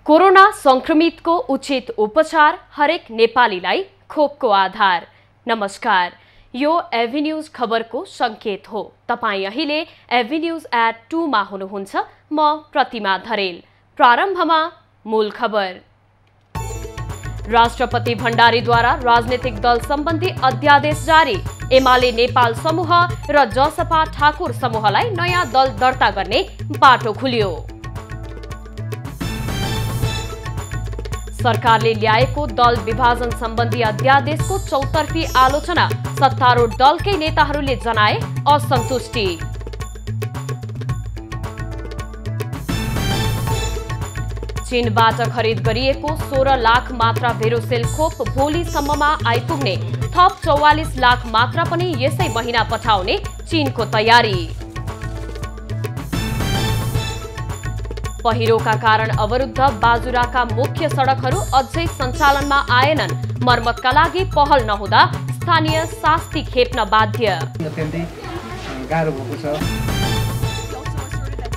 Corona संक्रमितको उचित उपचार हरेक नेपालीलाई खोपको आधार। नमस्कार, यो एभिन्यूज खबरको संकेत हो। तपाई अहिले एभिन्यूज एट 2 मा हुनुहुन्छ। म प्रतिमा धरेल। प्रारम्भमा मूल खबर। राष्ट्रपति भण्डारीद्वारा राजनीतिक दल सम्बन्धी अध्यादेश जारी। एमाले नेपाल समूह र जसपा ठाकुर समूहलाई नयाँ दल दर्ता गर्ने बाटो खुल्यो। सरकारले ल्याएको दल विभाजन सम्बन्धी अध्यादेशको चौतर्फी आलोचना। सत्तारूढ दलकै नेताहरूले जनाए असन्तुष्टि। चीनबाट खरिद गरिएको 16 लाख मात्रा भेरोसेल खोप भोलिसम्ममा आइपुग्ने। थप 44 लाख मात्रा पनि यसै महिना पठाउने चीनको तयारी। पहिरोका कारण अवरुद्ध बाजुराका मुख्य सडकहरू अझै सञ्चालनमा आएनन्। मर्मतका लागि पहल नहुँदा स्थानीय शास्ति खेप्न बाध्य।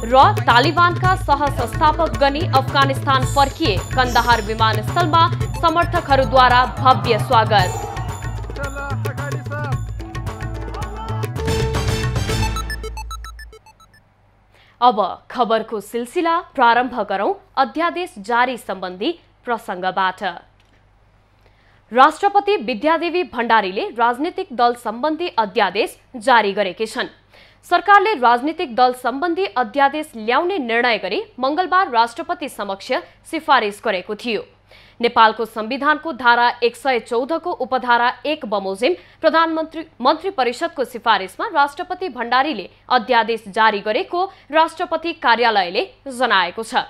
र तालिबानका सह-संस्थापक गनी अफगानिस्तान फर्किए। कन्दहार विमानस्थलमा समर्थकहरूद्वारा भव्य स्वागत। अब खबरको सिलसिला प्रारम्भ गरौं अध्यादेश जारी सम्बन्धी प्रसङ्गबाट। राष्ट्रपति विद्यादेवी भण्डारीले राजनीतिक दल सम्बन्धी अध्यादेश जारी गरेकी छन्। सरकारले राजनीतिक दल सम्बन्धी अध्यादेश ल्याउने निर्णय गरी मंगलबार राष्ट्रपति समक्ष सिफारिस गरेको थियो। नेपालको संविधानको धारा 114 को उपधारा 1 बमोजिम मन्त्री परिषदको सिफारिसमा राष्ट्रपति भण्डारीले अध्यादेश जारी गरेको राष्ट्रपति कार्यालयले जनाएको छ।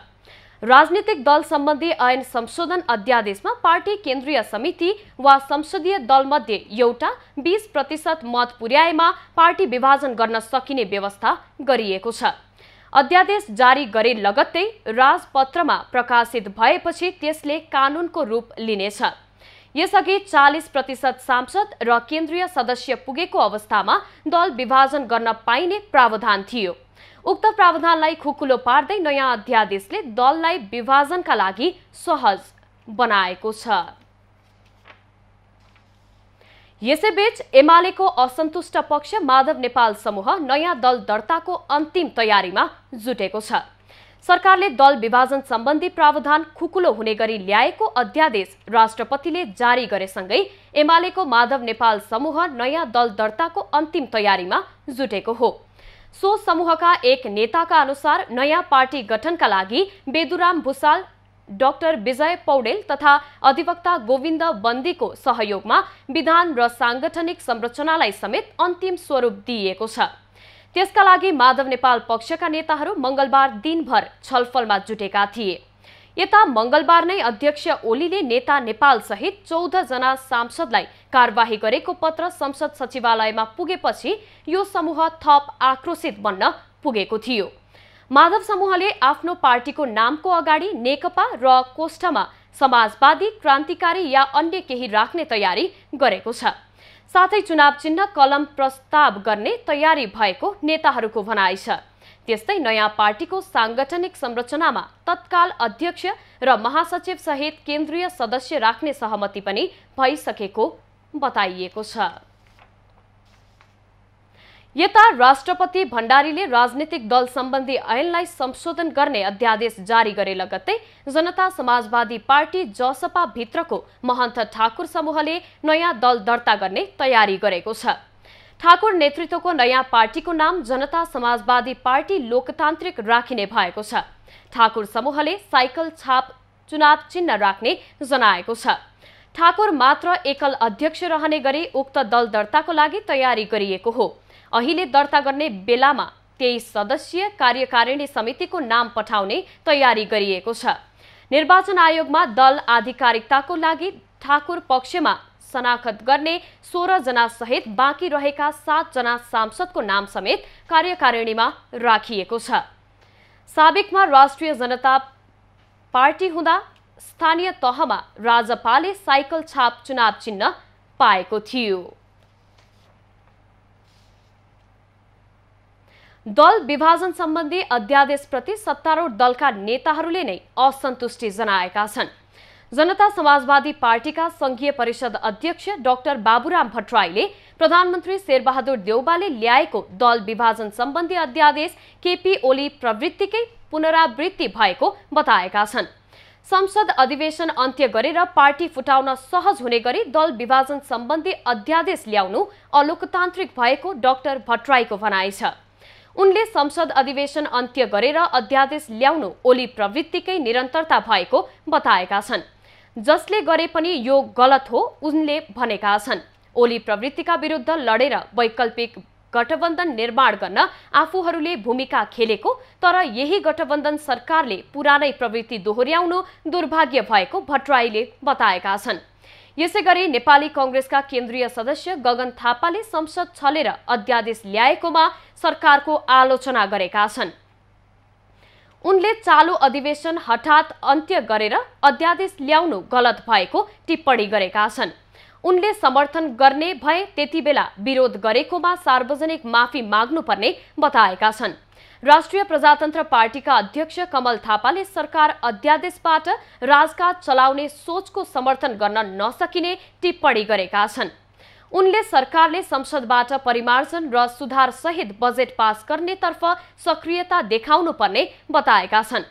राजनीतिक दल सम्बन्धी ऐन संशोधन अध्यादेशमा पार्टी केन्द्रीय समिति वा संसदीय दल मध्ये एउटा 20% मत पुर्याएमा पार्टी विभाजन गर्न सकिने व्यवस्था गरिएको छ। अध्यादेश जारी गरे लगत्तै राजपत्रमा प्रकाशित भएपछि त्यसले कानूनको रूप लिनेछ। यसअघि 40% सांसद र केन्द्रीय सदस्य पुगेको अवस्थामा दल विभाजन गर्न पाइने प्रावधान थियो। उक्त प्रावधानलाई खुकुलो पार्दै नयाँ अध्यादेशले दललाई विभाजनका लागि सहज बनाएको छ। यसैबीच एमालेको असन्तुष्ट पक्ष माधव नेपाल समूह नयाँ दल दर्ताको अन्तिम तयारीमा जुटेको छ। सरकारले दल विभाजन सम्बन्धी प्रावधान खुकुलो हुने गरी ल्याएको अध्यादेश राष्ट्रपतिले जारी गरेसँगै एमालेको माधव नेपाल समूह नयाँ दल दर्ताको अन्तिम तयारीमा जुटेको हो। सो समूहका एक नेताका अनुसार नयाँ पार्टी गठनका लागि बेदुराम भुसाल, डाक्टर विजय पौडेल तथा अधिवक्ता गोविन्द बन्दीको सहयोगमा विधान र सांगठनिक संरचनालाई समेत अन्तिम स्वरूप दिइएको छ। त्यसका लागि माधव नेपाल पक्षका नेताहरू मंगलबार दिनभर छलफलमा जुटेका थिए। यता मंगलबार नै अध्यक्ष ओलीले नेता नेपाल सहित 14 जना सांसदलाई कारबाही गरेको पत्र संसद सचिवालयमा पुगेपछि यो समूह थप आक्रोशित बन्न पुगेको थियो। माधव समूहले आफ्नो पार्टीको नामको अगाडि नेकपा र कोष्ठमा समाजवादी, क्रान्तिकारी या अन्य केही राख्ने तयारी गरेको छ। साथै चुनाव चिन्ह कलम प्रस्ताव गर्ने तयारी भएको नेताहरूको भनाइ छ। त्यस्तै नयाँ पार्टीको सांगठनिक संरचनामा तत्काल अध्यक्ष र महासचिव सहित केन्द्रीय सदस्य राख्ने सहमति पनि भइसकेको बताइएको छ। यता राष्ट्रपति भण्डारीले राजनीतिक दल सम्बन्धी ऐनलाई संशोधन गर्ने अध्यादेश जारी गरे लगत्तै जनता समाजवादी पार्टी जसपा भित्रको महन्त ठाकुर समूहले नयाँ दल दर्ता गर्ने तयारी गरेको छ। ठाकुर नेतृत्वको नयाँ पार्टीको नाम जनता समाजवादी पार्टी लोकतान्त्रिक राखिने भएको छ। ठाकुर समूहले साइकल छाप चुनाव चिन्ह राख्ने जनाएको छ। ठाकुर मात्र एकल अध्यक्ष रहने गरी उक्त दल दर्ताको लागि तयारी गरिएको हो। अहिले दर्ता गर्ने बेलामा 23 सदस्यीय कार्यकारिणी समितिको नाम पठाउने तयारी गरिएको छ। निर्वाचन आयोगमा दल आधिकारिकताको लागि ठाकुर पक्षमा शनाखत गर्ने 16 जना सहित बाँकी रहेका 7 जना सांसदको नाम समेत कार्यकारिणीमा राखिएको छ। साबिकमा राष्ट्रिय जनता पार्टी हुँदा स्थानीय तहमा राजपाले साइकल छाप चुनाव चिन्ह पाएको थियो। दल विभाजन सम्बन्धी अध्यादेशप्रति सत्तारूढ दलका नेताहरूले नै असन्तुष्टि जनाएका छन्। जनता समाजवादी पार्टीका संघीय परिषद अध्यक्ष डाक्टर बाबुराम भट्टराईले प्रधानमन्त्री शेरबहादुर देउबाले ल्याएको दल विभाजन सम्बन्धी अध्यादेश केपी ओली प्रवृत्तिकै पुनरावृत्ति भएको बताएका छन्। संसद अधिवेशन अन्त्य गरेर पार्टी फुटाउन सहज हुने गरी दल विभाजन सम्बन्धी अध्यादेश ल्याउनु अलोकतान्त्रिक भएको डाक्टर भट्टराईको भनाइ छ। उनले संसद अधिवेशन अन्त्य गरेर अध्यादेश ल्याउनु ओली प्रवृत्तिकै निरन्तरता भएको बताएका छन्। जसले गरे पनि यो गलत हो उनले भनेका छन्। ओली प्रवृत्तिका विरुद्ध लडेर वैकल्पिक गठबन्धन निर्माण गर्न आफूहरूले भूमिका खेलेको, तर यही गठबन्धन सरकारले पुरानै प्रवृत्ति दोहोर्याउनु दुर्भाग्य भएको भट्टराईले बताएका छन्। यसैगरी नेपाली कांग्रेसका केन्द्रीय सदस्य गगन थापाले संसद छलेर अध्यादेश ल्याएकोमा सरकारको आलोचना गरेका छन्। उनले चालु अधिवेशन हठात अन्त्य गरेर अध्यादेश ल्याउनु गलत भएको टिप्पणी गरेका छन्। उनले समर्थन गर्ने भए त्यतिबेला विरोध गरेकोमा सार्वजनिक माफी माग्नुपर्ने बताएका छन्। राष्ट्रिय प्रजातन्त्र पार्टीका अध्यक्ष कमल थापाले सरकार अध्यादेशबाट राजकाज चलाउने सोचको समर्थन गर्न नसकिने टिप्पणी गरेका छन्। उनले सरकारले संसदबाट परिमार्जन र सुधार सहित बजेट पास गर्नेतर्फ सक्रियता देखाउनु पर्ने बताएका छन्।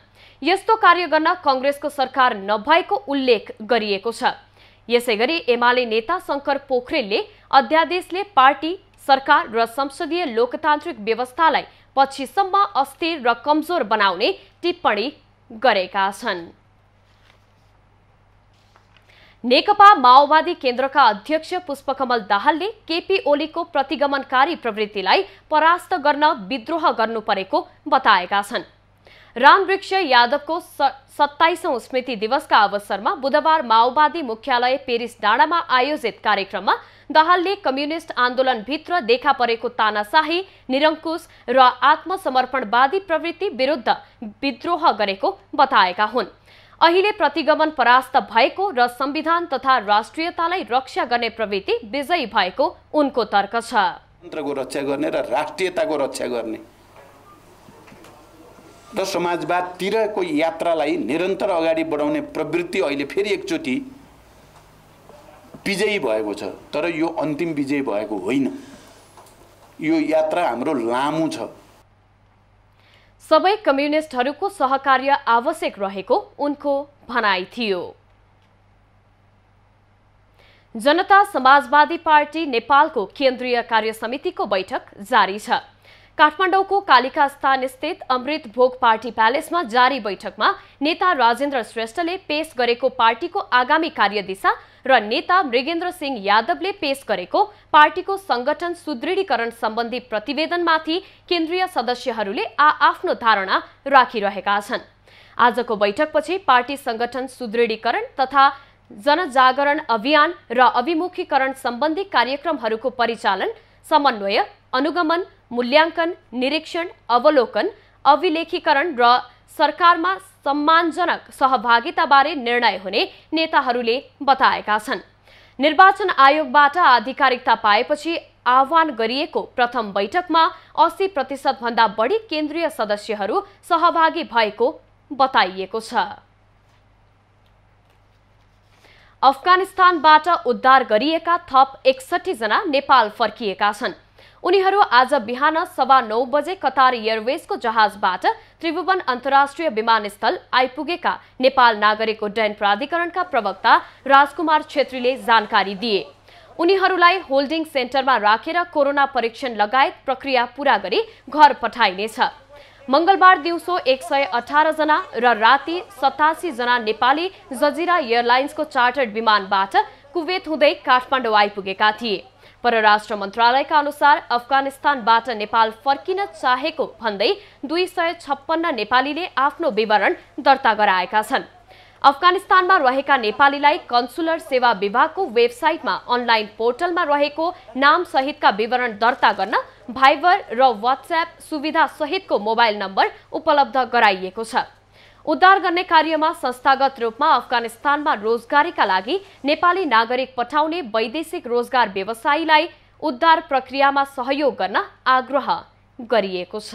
यस्तो कार्य गर्न कांग्रेसको सरकार नभएको उल्लेख गरिएको छ। यसैगरी एमाले नेता शंकर पोखरेलले अध्यादेशले पार्टी, सरकार र संसदीय लोकतान्त्रिक व्यवस्थालाई पछिसम्म अस्थिर र कमजोर बनाउने टिप्पणी गरेका छन्। नेकपा माओवादी केन्द्रका अध्यक्ष पुष्पकमल दाहालले केपी ओलीको प्रतिगमनकारी प्रवृत्तिलाई परास्त गर्न विद्रोह गर्नु परेको बताएका छन्। रामवृक्ष यादवको 27औं स्मृति दिवसका अवसरमा बुधबार माओवादी मुख्यालय पेरिस डाँडामा आयोजित कार्यक्रममा दाहालले कम्युनिस्ट आन्दोलनभित्र देखा परेको तानाशाही, निरङ्कुश र आत्मसमर्पणवादी प्रवृत्ति विरुद्ध विद्रोह गरेको बताएका हुन्। अहिले प्रतिगमन परास्त भएको र संविधान तथा राष्ट्रियतालाई रक्षा गर्ने प्रवृत्ति विजयी भएको उनको तर्क छ। तन्त्रको रक्षा गर्ने र राष्ट्रियताको रक्षा गर्ने र समाजवादतिरको यात्रालाई निरन्तर अगाडि बढाउने प्रवृत्ति अहिले फेरि एकचोटि विजयी भएको छ। तर यो अन्तिम विजय भएको होइन, यो यात्रा हाम्रो लामो छ। सबै कम्युनिस्टहरूको सहकार्य आवश्यक रहेको उनको भनाइ थियो। जनता समाजवादी पार्टी नेपालको केन्द्रीय कार्य समितिको बैठक जारी छ। काठमाडौँको कालिका स्थान स्थित अमृत भोग पार्टी प्यालेसमा जारी बैठकमा नेता राजेन्द्र श्रेष्ठले पेश गरेको पार्टीको आगामी कार्यदिशा र नेता मृगेन्द्र सिंह यादवले पेश गरेको पार्टीको संगठन सुदृढीकरण सम्बन्धी प्रतिवेदनमाथि केन्द्रीय सदस्यहरूले आफ्नो धारणा राखिरहेका छन्। आजको बैठकपछि पार्टी संगठन सुदृढीकरण तथा जनजागरण अभियान र अभिमुखीकरण सम्बन्धी कार्यक्रमहरूको परिचालन, समन्वय, अनुगमन, मूल्याङ्कन, निरीक्षण, अवलोकन, अभिलेखीकरण र सरकारमा सम्मानजनक सहभागिताबारे निर्णय हुने नेताहरूले बताएका छन्। निर्वाचन आयोगबाट आधिकारिकता पाएपछि आह्वान गरिएको प्रथम बैठकमा 80% भन्दा बढी केन्द्रीय सदस्यहरू सहभागी भएको बताइएको छ। अफगानिस्तानबाट उद्धार गरिएका थप 61 जना नेपाल फर्किएका छन्। उनीहरू आज बिहान 9:15 बजे कतार एयरवेजको जहाजबाट त्रिभुवन अन्तर्राष्ट्रिय विमानस्थल आइपुगेका नेपाल नागरिक उड्डयन प्राधिकरणका प्रवक्ता राजकुमार छेत्रीले जानकारी दिए। उनीहरूलाई होल्डिङ सेन्टरमा राखेर कोरोना परीक्षण लगायत प्रक्रिया पूरा गरी घर पठाइनेछ। मंगलबार दिउँसो 118 जना र राति 87 जना नेपाली जजिरा एयरलाइन्सको चार्टर्ड विमानबाट कुवेत हुँदै काठमाडौँ आइपुगेका थिए। परराष्ट्र मन्त्रालयका अनुसार अफगानिस्तानबाट नेपाल फर्किन चाहेको भन्दै 256 नेपालीले आफ्नो विवरण दर्ता गराएका छन्। अफगानिस्तानमा रहेका नेपालीलाई कन्सुलर सेवा विभागको वेबसाइटमा अनलाइन पोर्टलमा रहेको नाम सहितका विवरण दर्ता गर्न भाइबर र व्हाट्सएप सुविधा सहितको मोबाइल नम्बर उपलब्ध गराइएको छ। उद्धार गर्ने कार्यमा संस्थागत रूपमा अफगानिस्तानमा रोजगारीका लागि नेपाली नागरिक पठाउने वैदेशिक रोजगार व्यवसायीलाई उद्धार प्रक्रियामा सहयोग गर्न आग्रह गरिएको छ।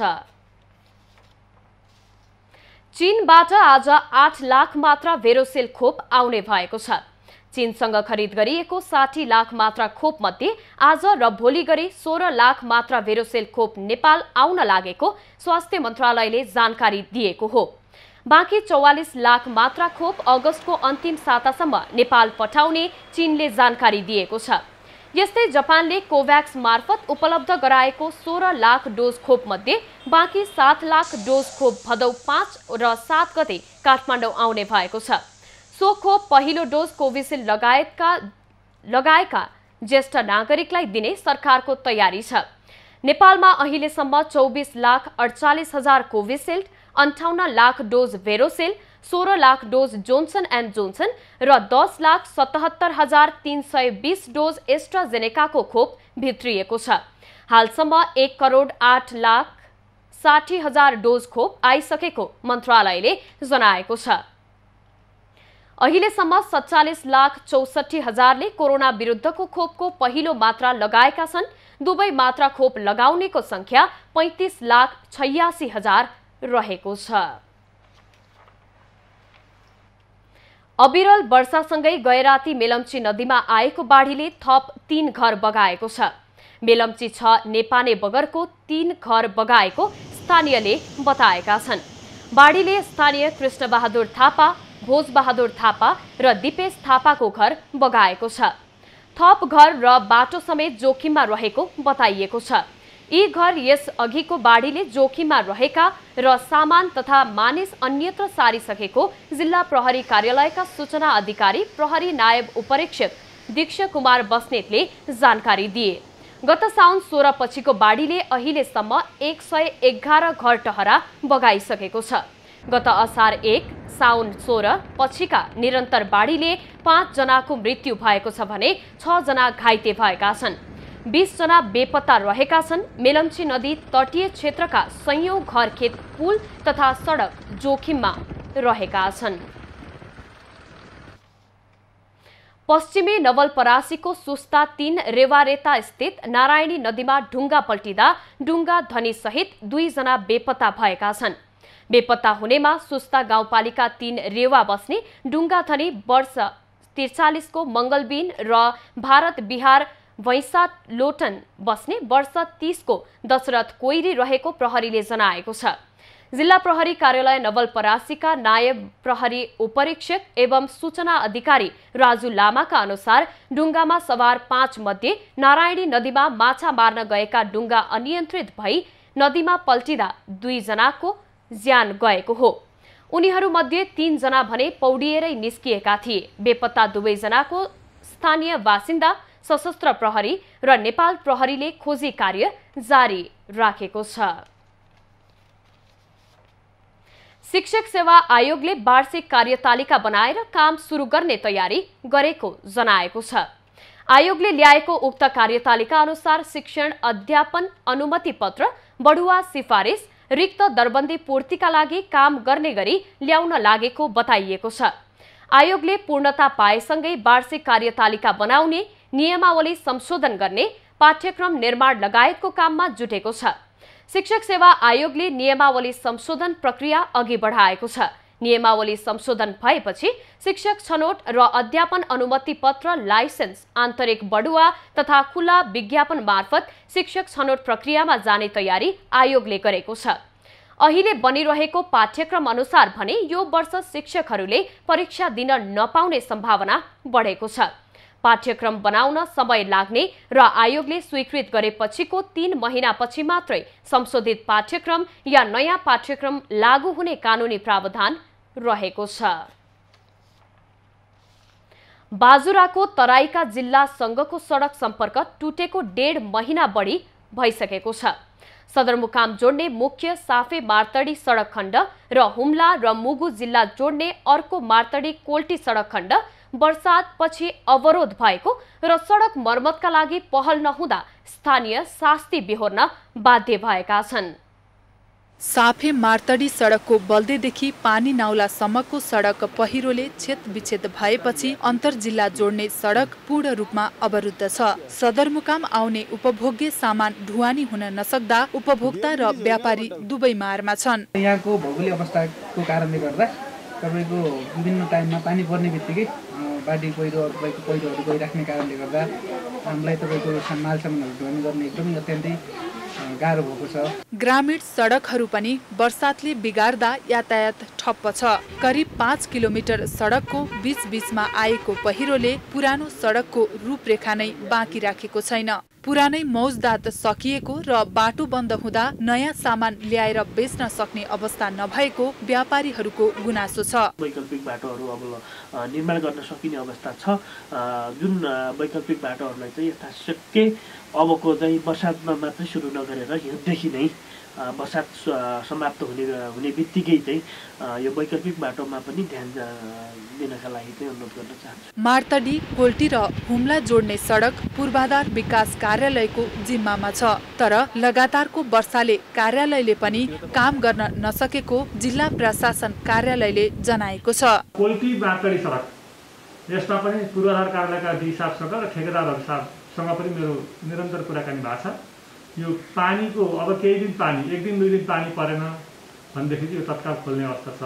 चीनबाट आज 8 लाख मात्रा भेरोसेल खोप आउने भएको छ। चीनसँग खरिद गरिएको 60 लाख मात्रा खोप मध्ये आज र भोलि गरी 16 लाख मात्रा भेरोसेल खोप नेपाल आउन लागेको स्वास्थ्य मन्त्रालयले जानकारी दिएको हो। बाँकी 44 लाख मात्रा खोप अगस्तको अन्तिम सातासम्म नेपाल पठाउने चीनले जानकारी दिएको छ। यस्तै जापानले कोभ्याक्स मार्फत उपलब्ध गराएको 16 लाख डोज खोप मध्ये बाँकी 7 लाख डोज खोप भदौ 5 र 7 गते काठमाडौँ आउने भएको छ। सो खोप पहिलो डोज कोभिसिल्ड लगाएका ज्येष्ठ नागरिकलाई दिने सरकारको तयारी छ। नेपालमा अहिलेसम्म 24 लाख 48 हजार Covishield, 58 lakh dose Vero Cell, 16 lakh dose Johnson and Johnson र 10 लाख 77 हजार 320 डोज एस्ट्राजेनेकाको खोप भित्रिएको छ। हालसम्म 1 करोड 8 लाख 60 हजार डोज खोप आइसकेको मन्त्रालयले जनाएको छ। अहिलेसम्म 47 लाख 64 हजारले कोरोना विरुद्धको खोपको पहिलो मात्रा लगाएका छन्। दुवै मात्रा खोप लगाउनेको संख्या 35 लाख 86 हजार रहेको छ। अविरल वर्षासँगै गैराती मेलम्ची नदीमा आएको बाढीले थप 3 घर बगाएको छ। मेलम्ची 6 नेपाने बगरको 3 घर बगाएको स्थानीयले बताएका छन्। बाढीले स्थानीय कृष्णबहादुर थापा, भोजबहादुर थापा र दिपेश थापाको घर बगाएको छ। थप घर र बाटो समेत जोखिममा रहेको बताइएको छ। यी घर यस अघिको बाढीले जोखिममा रहेका र सामान तथा मानिस अन्यत्र सारिसकेको जिल्ला प्रहरी कार्यालयका सूचना अधिकारी प्रहरी नायब उपरीक्षक दीक्ष कुमार बस्नेतले जानकारी दिए। गत साउन 16 पछिको बाढीले अहिलेसम्म 111 घर टहरा बगाइसकेको छ। गत असार 1, साउन 16 पछिका निरन्तर बाढीले 5 जनाको मृत्यु भएको छ भने 6 जना घाइते भएका छन्। 20 जना बेपत्ता रहेका छन्। मेलम्ची नदी तटीय क्षेत्रका सयौं घर, खेत, पुल तथा सडक जोखिममा रहेका छन्। पश्चिमी नवलपरासीको सुस्ता 3 रेवारेता स्थित नारायणी नदीमा ढुङ्गा पल्टिँदा ढुङ्गा धनी सहित 2 जना बेपत्ता भएका छन्। बेपत्ता हुनेमा सुस्ता गाउँपालिका 3 रेवा बस्ने ढुङ्गा धनी वर्ष 43 को मंगलबीन र भारत बिहार वैसा लोटन बस्ने वर्ष 30 को दशरथ कोइरी रहेको प्रहरीले जनाएको छ। जिल्ला प्रहरी कार्यालय नवलपरासीका नायब प्रहरी उपरीक्षक एवं सूचना अधिकारी राजु लामाका अनुसार ढुङ्गामा सवार 5 मध्ये नारायणी नदीमा माछा मार्न गएका ढुङ्गा अनियन्त्रित भई नदीमा पल्टिँदा 2 जनाको ज्यान गएको हो। उनीहरूमध्ये 3 जना भने पौडिएरै निस्किएका थिए। बेपत्ता 2 जनाको स्थानीय बासिन्दा, सशस्त्र प्रहरी र नेपाल प्रहरीले खोजी कार्य जारी राखेको छ। शिक्षक सेवा आयोगले वार्षिक कार्यतालिका बनाएर काम सुरु गर्ने तयारी गरेको जनाएको छ। आयोगले ल्याएको उक्त कार्यतालिका अनुसार शिक्षण अध्यापन अनुमति पत्र, बढुवा सिफारिस, रिक्त दरबन्दी पूर्तिका लागि काम गर्ने गरी ल्याउन लागेको बताइएको छ। आयोगले पूर्णता पाएसँगै वार्षिक कार्यतालिका बनाउने, नियमावली संशोधन गर्ने, पाठ्यक्रम निर्माण लगायतको काममा जुटेको छ। शिक्षक सेवा आयोगले नियमावली संशोधन प्रक्रिया अघि बढाएको छ। नियमावली संशोधन भएपछि शिक्षक छनौट र अध्यापन अनुमति पत्र, लाइसेन्स, आन्तरिक बढुवा तथा खुला विज्ञापन मार्फत शिक्षक छनौट प्रक्रियामा जाने तयारी आयोगले गरेको छ। अहिले बनिरहेको पाठ्यक्रम अनुसार भने यो वर्ष शिक्षकहरूले परीक्षा दिन नपाउने सम्भावना बढेको छ। पाठ्यक्रम बनाउन समय लाग्ने र आयोगले स्वीकृत गरेपछिको 3 महिनापछि मात्रै संशोधित पाठ्यक्रम या नयाँ पाठ्यक्रम लागू हुने कानुनी प्रावधान रहेको छ। बाजुराको तराईका जिल्ला संघको सडक सम्पर्क टुटेको 1.5 महिना बढी भइसकेको छ। सदरमुकाम जोड्ने मुख्य साफे मार्तडी सडक खण्ड र हुम्ला र मुगु जिल्ला जोड्ने अर्को मार्तडी कोल्टी सडक खण्ड वर्षातपछि अवरोध भएको र सडक मर्मतका लागि पहल नहुँदा स्थानीय शास्ति बेहोर्न बाध्य भएका छन्। साफे मार्तडी सडकको बल्देदेखि पानी नाउलासम्मको सडक पहिरोले छेदविच्छेद भएपछि अन्तर्जिल्ला जोड्ने सडक पूर्ण रूपमा अवरुद्ध छ। सदरमुकाम आउने उपभोग्य सामान ढुवानी हुन नसक्दा उपभोक्ता र व्यापारी दुवै मारमा छन्। यहाँको भौगोलिक अवस्थाको कारणले गर्दा तपाईको विभिन्न टाइममा पानी पर्ने बित्तिकै बाढी पहिरोहरू गइराख्ने कारणले गर्दा हामीलाई तपाईको माल सामानहरू ढुवानी गर्ने एकदमै अत्यन्तै गाह्रो भएको छ। ग्रामीण सडकहरू पनि बर्सातले बिगार्दा यातायात ठप्प छ। करिब 5 किलोमिटर सडकको बीचमा आएको पहिरोले पुरानो सडकको रूपरेखा नै बाँकी राखेको छैन। पुरानै मौजदात सकिएको र बाटो बन्द हुँदा नयाँ सामान ल्याएर बेच्न सक्ने अवस्था नभएको व्यापारीहरूको गुनासो छ। वैकल्पिक बाटोहरू अब निर्माण गर्न सकिने अवस्था छ, जुन वैकल्पिक बाटोहरूलाई चाहिँ यथाशक्य अबको चाहिँ बर्सातमा मात्रै सुरु नगरेर हिउँदेखि नै बर्सात समाप्त हुने बित्तिकै चाहिँ यो वैकल्पिक बाटोमा पनि ध्यान दिनका लागि चाहिँ अनुरोध गर्न चाहन्छु। मार्तडी, कोल्टी र हुम्ला जोड्ने सडक पूर्वाधार विकास कार्यालयको जिम्मामा छ, तर लगातारको वर्षाले कार्यालयले पनि काम गर्न नसकेको जिल्ला प्रशासन कार्यालयले जनाएको छ। कोल्टी मार्तडी सडक यसमा पनि पूर्वाधार कार्यालयका अधिशासक र ठेकेदारहरूसँग पनि मेरो निरन्तर कुराकानी भएको छ। यो पानीको अब केही दिन पानी, एक दिन दुई दिन पानी परेन भनेदेखि यो तत्काल खोल्ने अवस्था छ।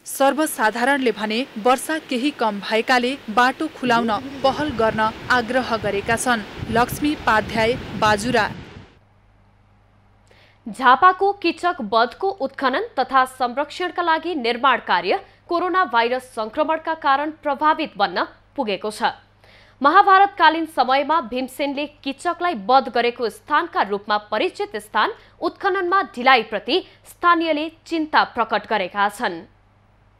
सर्वसाधारणले भने वर्षा केही कम भएकाले बाटो खुलाउन पहल गर्न आग्रह गरेका छन्। लक्ष्मी पाध्याय, बाजुरा। झापाको किचक बधको उत्खनन तथा संरक्षणका लागि निर्माण कार्य कोरोना भाइरस संक्रमणका कारण प्रभावित बन्न पुगेको छ। महाभारतकालीन समयमा भीमसेनले किचकलाई वध गरेको स्थानका रूपमा परिचित स्थान उत्खननमा ढिलाइप्रति स्थानीयले चिन्ता प्रकट गरेका छन्।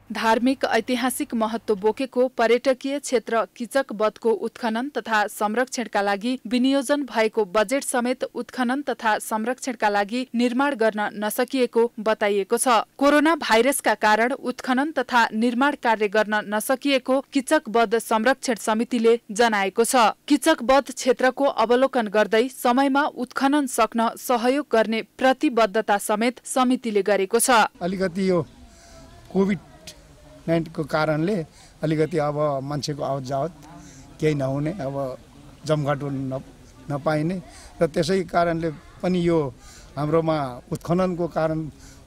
धार्मिक ऐतिहासिक महत्व बोकेको पर्यटकीय क्षेत्र किचक बधको उत्खनन तथा संरक्षणका लागि विनियोजन भएको बजेट समेत उत्खनन तथा संरक्षणका लागि निर्माण गर्न नसकिएको बताइएको छ। कोरोना भाइरसका कारण उत्खनन तथा निर्माण कार्य गर्न नसकिएको किचक बध संरक्षण समितिले जनाएको छ। किचक बध क्षेत्रको अवलोकन गर्दै समयमा उत्खनन सक्न सहयोग गर्ने प्रतिबद्धता समेत समितिले गरेको छ। अलिकति यो कोभिड-19 को कारणले अलिकति अब मान्छेको आवत जावत केही नहुने, अब जमघट नपाइने र त्यसै कारणले पनि यो हाम्रोमा उत्खननको कारण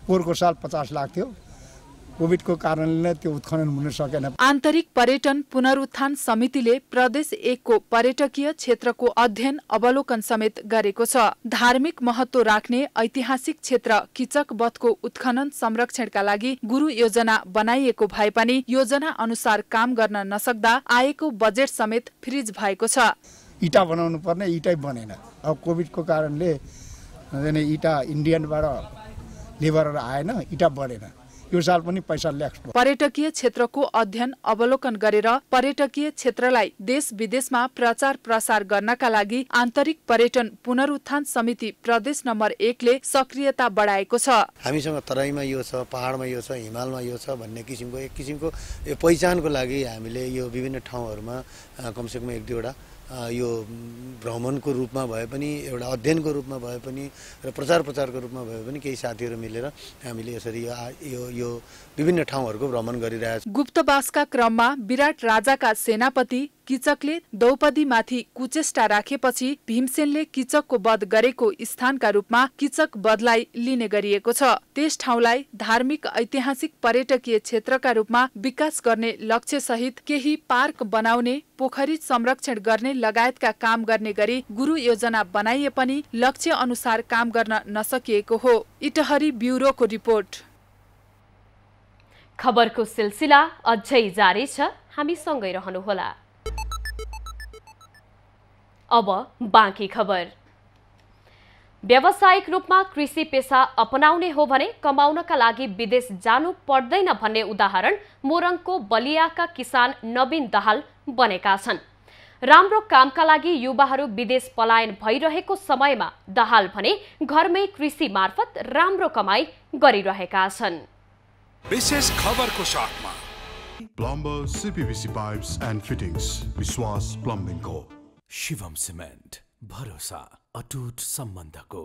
पोहोरको साल 50 लाख थियो, कोभिडको कारणले त्यो उत्खनन हुन सकेन। आन्तरिक पर्यटन पुनरुत्थान समितिले प्रदेश 1 को पर्यटकीय क्षेत्रको अध्ययन अवलोकन समेत गरेको छ। धार्मिक महत्व राख्ने ऐतिहासिक क्षेत्र किचक बधको उत्खनन संरक्षणका लागि गुरु योजना बनाइएको भए पनि योजना अनुसार काम गर्न नसक्दा आएको बजेट समेत फ्रिज भएको छ। इटा बनाउनु पर्ने इटै बनेन। अब कोभिडको कारणले इटा इन्डियनबाट लेबरहरू आएन, इटा बनेन। यो साल पनि पैसा ल्याक्स। पर्यटकीय क्षेत्रको अध्ययन अवलोकन गरेर पर्यटकीय क्षेत्रलाई देश विदेशमा प्रचार प्रसार गर्नका लागि आन्तरिक पर्यटन पुनरुत्थान समिति प्रदेश नम्बर 1 ले सक्रियता बढाएको छ। हामीसँग तराईमा यो छ, पहाडमा यो छ, हिमालमा यो छ भन्ने किसिमको एक किसिमको यो पहिचानको लागि हामीले यो विभिन्न ठाउँहरूमा कमसेकम 1-2 वटा यो भ्रमणको रूपमा भए पनि, एउटा अध्ययनको रूपमा भए पनि र प्रचारको रूपमा भए पनि केही साथीहरू मिलेर हामीले यसरी यो विभिन्न ठाउँहरूको भ्रमण गरिरहेका छौँ। गुप्तवासका क्रममा विराट राजाका सेनापति किचकले द्रौपदीमाथि कुचेष्टा राखेपछि भीमसेनले किचकको वध गरेको स्थानका रूपमा किचक वधलाई लिने गरिएको छ। त्यस ठाउँलाई धार्मिक ऐतिहासिक पर्यटकीय क्षेत्रका रूपमा विकास गर्ने लक्ष्य सहित केही पार्क बनाउने, पोखरी संरक्षण गर्ने लगायतका काम गर्ने गरी गुरु योजना बनाइए पनि लक्ष्य अनुसार काम गर्न नसकिएको हो। इटहरी ब्युरोको रिपोर्ट। खबरको सिलसिला अझै जारी छ, हामी सँगै रहनुहोला। अब बाँकी खबर। व्यावसायिक रूपमा कृषि पेशा अपनाउने हो भने कमाउनका लागि विदेश जानु पर्दैन भन्ने उदाहरण मोरङको बलियाका किसान नवीन दाहाल बनेका छन्। राम्रो कामका लागि युवाहरू विदेश पलायन भइरहेको समयमा दाहाल भने घरमै कृषि मार्फत राम्रो कमाई गरिरहेका छन्। विशेष खबरको साथमा plumber CPVC Pipes and fittings, विश्वास प्लम्बिङ को। शिवम सिमेन्ट, भरोसा अटुट सम्बन्धको।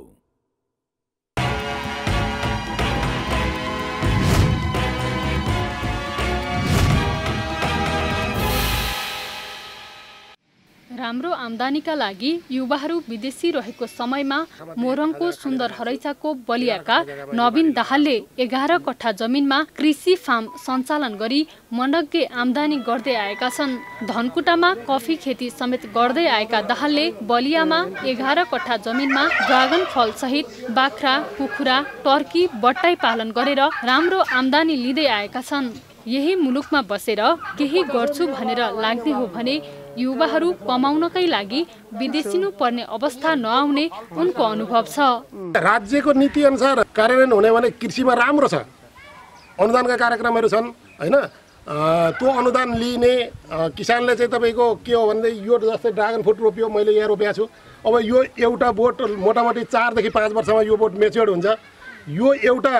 राम्रो आम्दानीका लागि युवाहरू विदेशी रहेको समयमा मोरङको सुन्दर हरैचाको बलियाका नवीन दाहालले 11 कट्ठा जमिनमा कृषि फार्म सञ्चालन गरी मनग्गे आम्दानी गर्दै आएका छन्। धनकुटामा कफी खेती समेत गर्दै आएका दाहालले बलियामा 11 कट्ठा जमिनमा ड्रागन फल सहित बाख्रा, कुखुरा, टर्की, बट्टाई पालन गरेर राम्रो आम्दानी लिँदै आएका छन्। यही मुलुकमा बसेर केही गर्छु भनेर लाग्ने हो भने युवाहरू कमाउनकै लागि विदेशिनु पर्ने अवस्था नआउने उनको अनुभव छ। राज्यको नीति अनुसार कार्यान्वयन हुने भने कृषिमा राम्रो छ, अनुदानका कार्यक्रमहरू छन् हैन। त्यो अनुदान लिने किसानले चाहिँ तपाईको के हो भन्दै यो जस्तै ड्रागन फ्रुट रोप्यो, मैले यहाँ रोपेको छु। अब यो एउटा बोट मोटामोटी 4 देखि 5 वर्षमा यो बोट मेच्योर्ड हुन्छ। यो एउटा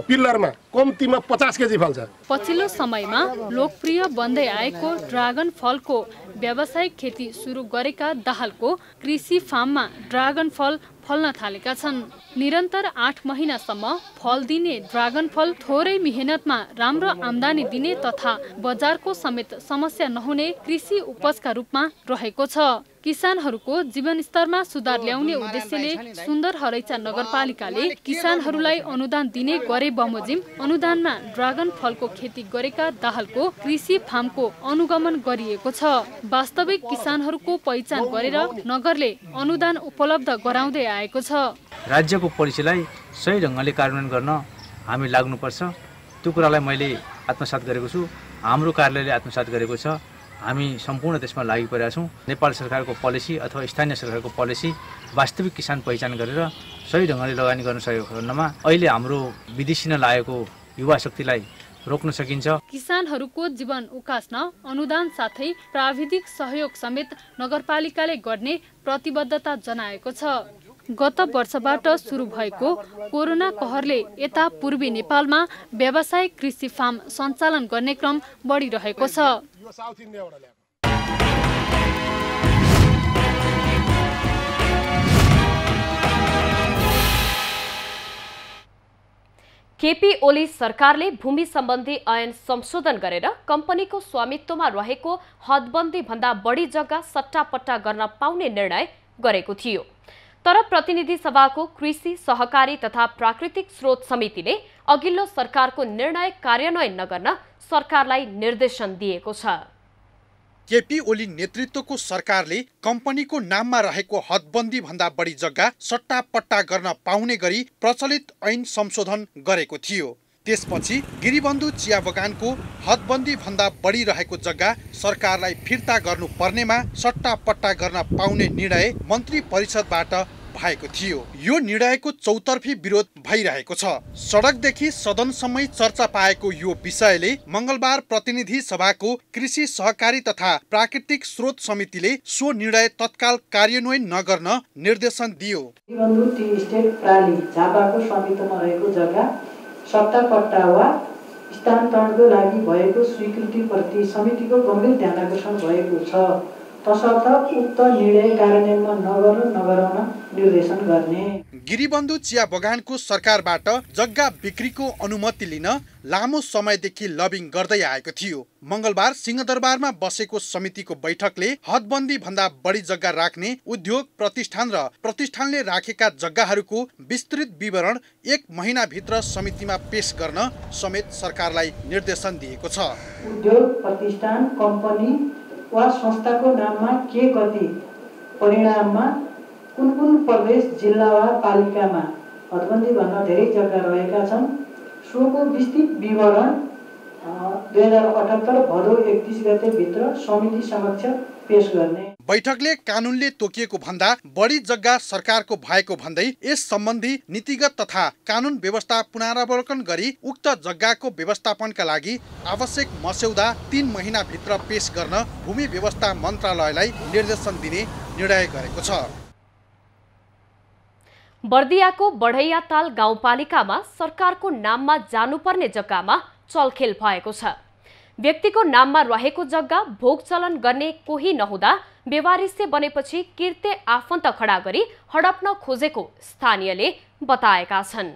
पिल्लरमा कम्तीमा 50 केजी फल्छ। पछिल्लो समयमा लोकप्रिय बन्दै आएको ड्रागन फलको व्यावसायिक खेती सुरु गरेका दाहालको कृषि फार्ममा ड्रागन फल फल्न थालेका छन्। निरन्तर 8 महिनासम्म फल दिने ड्रागन फल थोरै मेहनतमा राम्रो आम्दानी दिने तथा बजारको समेत समस्या नहुने कृषि उपजका रूपमा रहेको छ। किसानहरूको जीवनस्तरमा सुधार ल्याउने उद्देश्यले सुन्दर हरैचा नगरपालिकाले किसानहरूलाई अनुदान दिने गरे बमोजिम अनुदानमा ड्रागन फलको खेती गरेका दाहालको कृषि फार्मको अनुगमन गरिएको छ। वास्तविक किसानहरूको पहिचान गरेर नगरले अनुदान उपलब्ध गराउँदै आएको छ। राज्यको पोलिसीलाई सही ढङ्गले कार्यान्वयन गर्न हामी लाग्नुपर्छ। त्यो कुरालाई मैले आत्मसात गरेको छु, हाम्रो कार्यालयले आत्मसात गरेको छ। हामी सम्पूर्ण त्यसमा लागि परेका छौँ। नेपाल सरकारको पोलिसी अथवा स्थानीय सरकारको पोलिसी वास्तविक किसान पहिचान गरेर सही ढङ्गले लगानी गर्न सकेको खण्डमा अहिले हाम्रो विदेशी लागेको युवा शक्तिलाई रोक्न सकिन्छ। किसानहरूको जीवन उकास्न अनुदान साथै प्राविधिक सहयोग समेत नगरपालिकाले गर्ने प्रतिबद्धता जनाएको छ। गत वर्षबाट सुरु भएको कोरोना कहरले यता पूर्वी नेपालमा व्यावसायिक कृषि फार्म सञ्चालन गर्ने क्रम बढिरहेको छ। केपी ओली सरकारले भूमि सम्बन्धी ऐन संशोधन गरेर कम्पनीको स्वामित्वमा रहेको हदबन्दी भन्दा बढी जग्गा सट्टापट्टा गर्न पाउने निर्णय गरेको थियो। तर प्रतिनिधि सभाको कृषि, सहकारी तथा प्राकृतिक स्रोत समितिले अघिल्लो सरकारको निर्णय कार्यान्वयन नगर्न सरकारलाई निर्देशन दिएको छ। केपी ओली नेतृत्वको सरकारले कम्पनीको नाममा रहेको हदबन्दी भन्दा बढी जग्गा सट्टापट्टा गर्न पाउने गरी प्रचलित ऐन संशोधन गरेको थियो। त्यसपछि गिरिबन्धु चिया बगानको हदबन्दी भन्दा बढी रहेको जग्गा सरकारलाई फिर्ता गर्नु पर्नेमा सट्टापट्टा गर्न पाउने निर्णय मन्त्री परिषदबाट भएको थियो। यो निर्णयको चौतर्फी विरोध भइरहेको छ। सडकदेखि सदनसम्मै चर्चा पाएको यो विषयले मंगलबार प्रतिनिधि सभाको कृषि, सहकारी तथा प्राकृतिक स्रोत समितिले सो निर्णय तत्काल कार्यान्वयन नगर्न निर्देशन दियो। गिरिबन्धु टी स्टेट प्राली झापाको स्वामित्वमा रहेको जग्गा सट्टापट्टा वा स्थानान्तरणको लागि भएको स्वीकृतिप्रति समितिको गम्भीर ध्यान आकर्षण भएको छ। तसर्थ उक्त निर्णय कार्यान्वयनमा नगराउन निर्देशन गर्ने। गिरिबन्धु चिया बगानको सरकारबाट जग्गा बिक्रीको अनुमति लिन लामो समयदेखि लबिङ गर्दै आएको थियो। मंगलबार सिंहदरबारमा बसेको समितिको बैठकले हदबन्दी भन्दा बढी जग्गा राख्ने उद्योग प्रतिष्ठान र प्रतिष्ठानले राखेका जग्गाहरूको विस्तृत विवरण 1 महिनाभित्र समितिमा पेश गर्न समेत सरकारलाई निर्देशन दिएको छ। उद्योग प्रतिष्ठान, कम्पनी वा संस्थाको नाममा के कति परिणाममा कुन प्रदेश, जिल्ला वा पालिकामा हदबन्दी भन्दा धेरै जग्गा रहेका छन् सोको विस्तृत विवरण 2078 भदौ 31 गते भित्र समिति समक्ष पेश गर्ने। बैठकले कानूनले तोकिएको भन्दा बढी जग्गा सरकारको भएको भन्दै यस सम्बन्धी नीतिगत तथा कानून व्यवस्था पुनरावलोकन गरी उक्त जग्गाको व्यवस्थापनका लागि आवश्यक मस्यौदा 3 महिनाभित्र पेश गर्न भूमि व्यवस्था मन्त्रालयलाई निर्देशन दिने निर्णय गरेको छ। बर्दियाको बढैयाताल गाउँपालिकामा सरकारको नाममा जानुपर्ने जग्गामा चलखेल भएको छ। व्यक्तिको नाममा रहेको जग्गा भोग चलन गर्ने कोही नहुँदा बेवारिसे बनेपछि किर्ते आफन्त खडा गरी हडप्न खोजेको स्थानीयले बताएका छन्।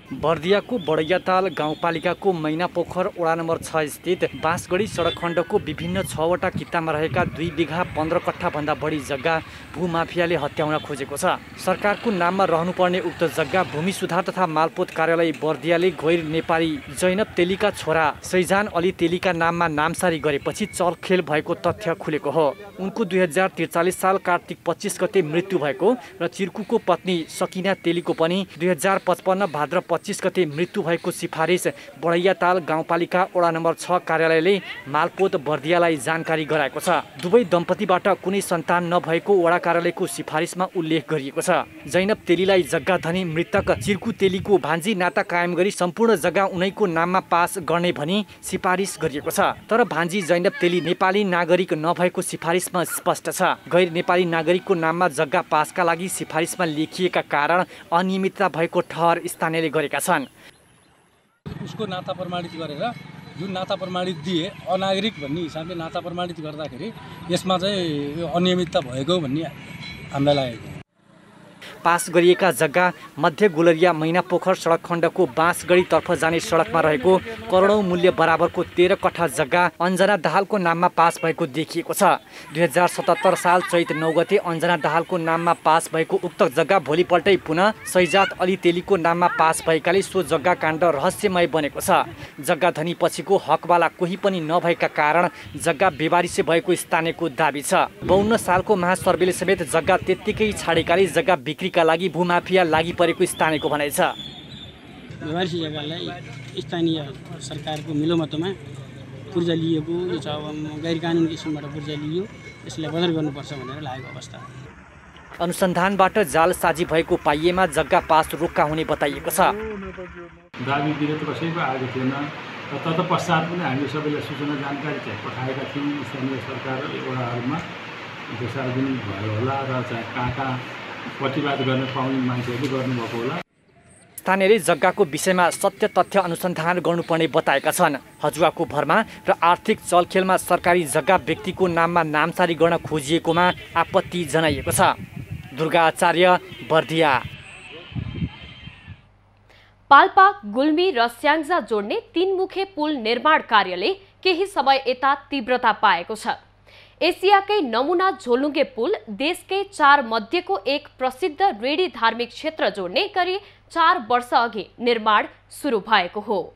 बर्दियाको बडैयाताल गाउँपालिकाको मैनापोखर वडा नम्बर 6 स्थित बाँसगढी सडक खण्डको विभिन्न 6वटा कितामा रहेका 2 बिघा 15 कट्ठा भन्दा बढी जग्गा भूमाफियाले हत्याउन खोजेको छ। सरकारको नाममा रहनुपर्ने उक्त जग्गा भूमि सुधार तथा मालपोत कार्यालय बर्दियाले गैर नेपाली जैनब तेलीका छोरा सैजान अली तेलीका नाममा नामसारी गरेपछि चलखेल भएको तथ्य खुलेको हो। उनको 2043 साल कार्तिक 25 गते मृत्यु भएको र चिर्कुको पत्नी सकिना तेलीको पनि 2055 भाद्र 25 गते मृत्यु भएको सिफारिस बडैयाताल गाउँपालिका वडा नम्बर 6 कार्यालयले मालपोत बर्दियालाई जानकारी गराएको छ। दुवै दम्पतिबाट कुनै सन्तान नभएको वडा कार्यालयको सिफारिसमा उल्लेख गरिएको छ। जैनब तेलीलाई जग्गा धनी मृतक चिर्कु तेलीको भान्जी नाता कायम गरी सम्पूर्ण जग्गा उनैको नाममा पास गर्ने भनी सिफारिस गरिएको छ। तर भान्जी जैनब तेली नेपाली नागरिक नभएको सिफारिसमा स्पष्ट छ। गैर नेपाली नागरिकको नाममा जग्गा पासका लागि सिफारिसमा लेखिएका कारण अनियमितता भएको ठहर स्थानीयले गरेका छन्। उसको नाता प्रमाणित गरेर जुन नाता प्रमाणित दिए अनागरिक भन्ने हिसाबले नाता प्रमाणित गर्दाखेरि यसमा चाहिँ यो अनियमितता भएको भन्ने हामीलाई लागेको। पास गरिएका जग्गा मध्य गुलरिया मैनापोखर सडक खण्डको बाँसगढीतर्फ जाने सडकमा रहेको करोडौँ मूल्य बराबरको 13 कट्ठा जग्गा अञ्जना दाहालको नाममा पास भएको देखिएको छ। 2077 साल चैत 9 गते अञ्जना दाहालको नाममा पास भएको उक्त जग्गा भोलिपल्टै पुनः सैजात अली तेलीको नाममा पास भएकाले सो जग्गा काण्ड रहस्यमय बनेको छ। जग्गा धनी पछिको हकवाला कोही पनि नभएका कारण जग्गा बेवारिसे भएको स्थानीयको दाबी छ। 52 सालको महासर्वेले समेत जग्गा त्यत्तिकै छाडेकाले जग्गा बिक्रीका लागि भूमाफिया लागि परेको स्थानीयको भनाइ छ। बेवारिसी जग्गालाई स्थानीय सरकारको मिलोमतोमा पूर्जा लिएको यो छ। गैर कानुनी किसिमबाट पूर्जा लियो, यसलाई बदर गर्नुपर्छ भनेर लागेको अवस्था। अनुसन्धानबाट जालसाजी भएको पाइएमा जग्गा पास रोक्का हुने बताइएको छ। दाबी विरोध कसैको आएको थिएन। तत्पश्चात पनि हामीले सबैलाई सूचना जानकारी चाहिँ पठाएका थियौँ स्थानीय सरकार वडाहरूमा। त्यो सार्वजनिक भयो होला र चाहिँ कहाँ प्रतिवाद गर्न पाउने मान्छेहरूले गर्नुभएको होला। स्थानीयले जग्गाको विषयमा सत्य तथ्य अनुसन्धान गर्नुपर्ने बताएका छन्। हजुवाको भरमा र आर्थिक चलखेलमा सरकारी जग्गा व्यक्तिको नाममा नामसारी गर्न खोजिएकोमा आपत्ति जनाइएको छ। दुर्गा आचार्य, बर्दिया। पाल्पा, गुल्मी र स्याङ्जा जोड्ने 3 मुखे पुल निर्माण कार्यले केही समय यता तीव्रता पाएको छ। एसियाकै नमुना झोलुङ्गे पुल देशकै 4 मध्येको एक प्रसिद्ध रेडी धार्मिक क्षेत्र जोड्ने गरी 4 वर्ष अघि निर्माण सुरु भएको हो।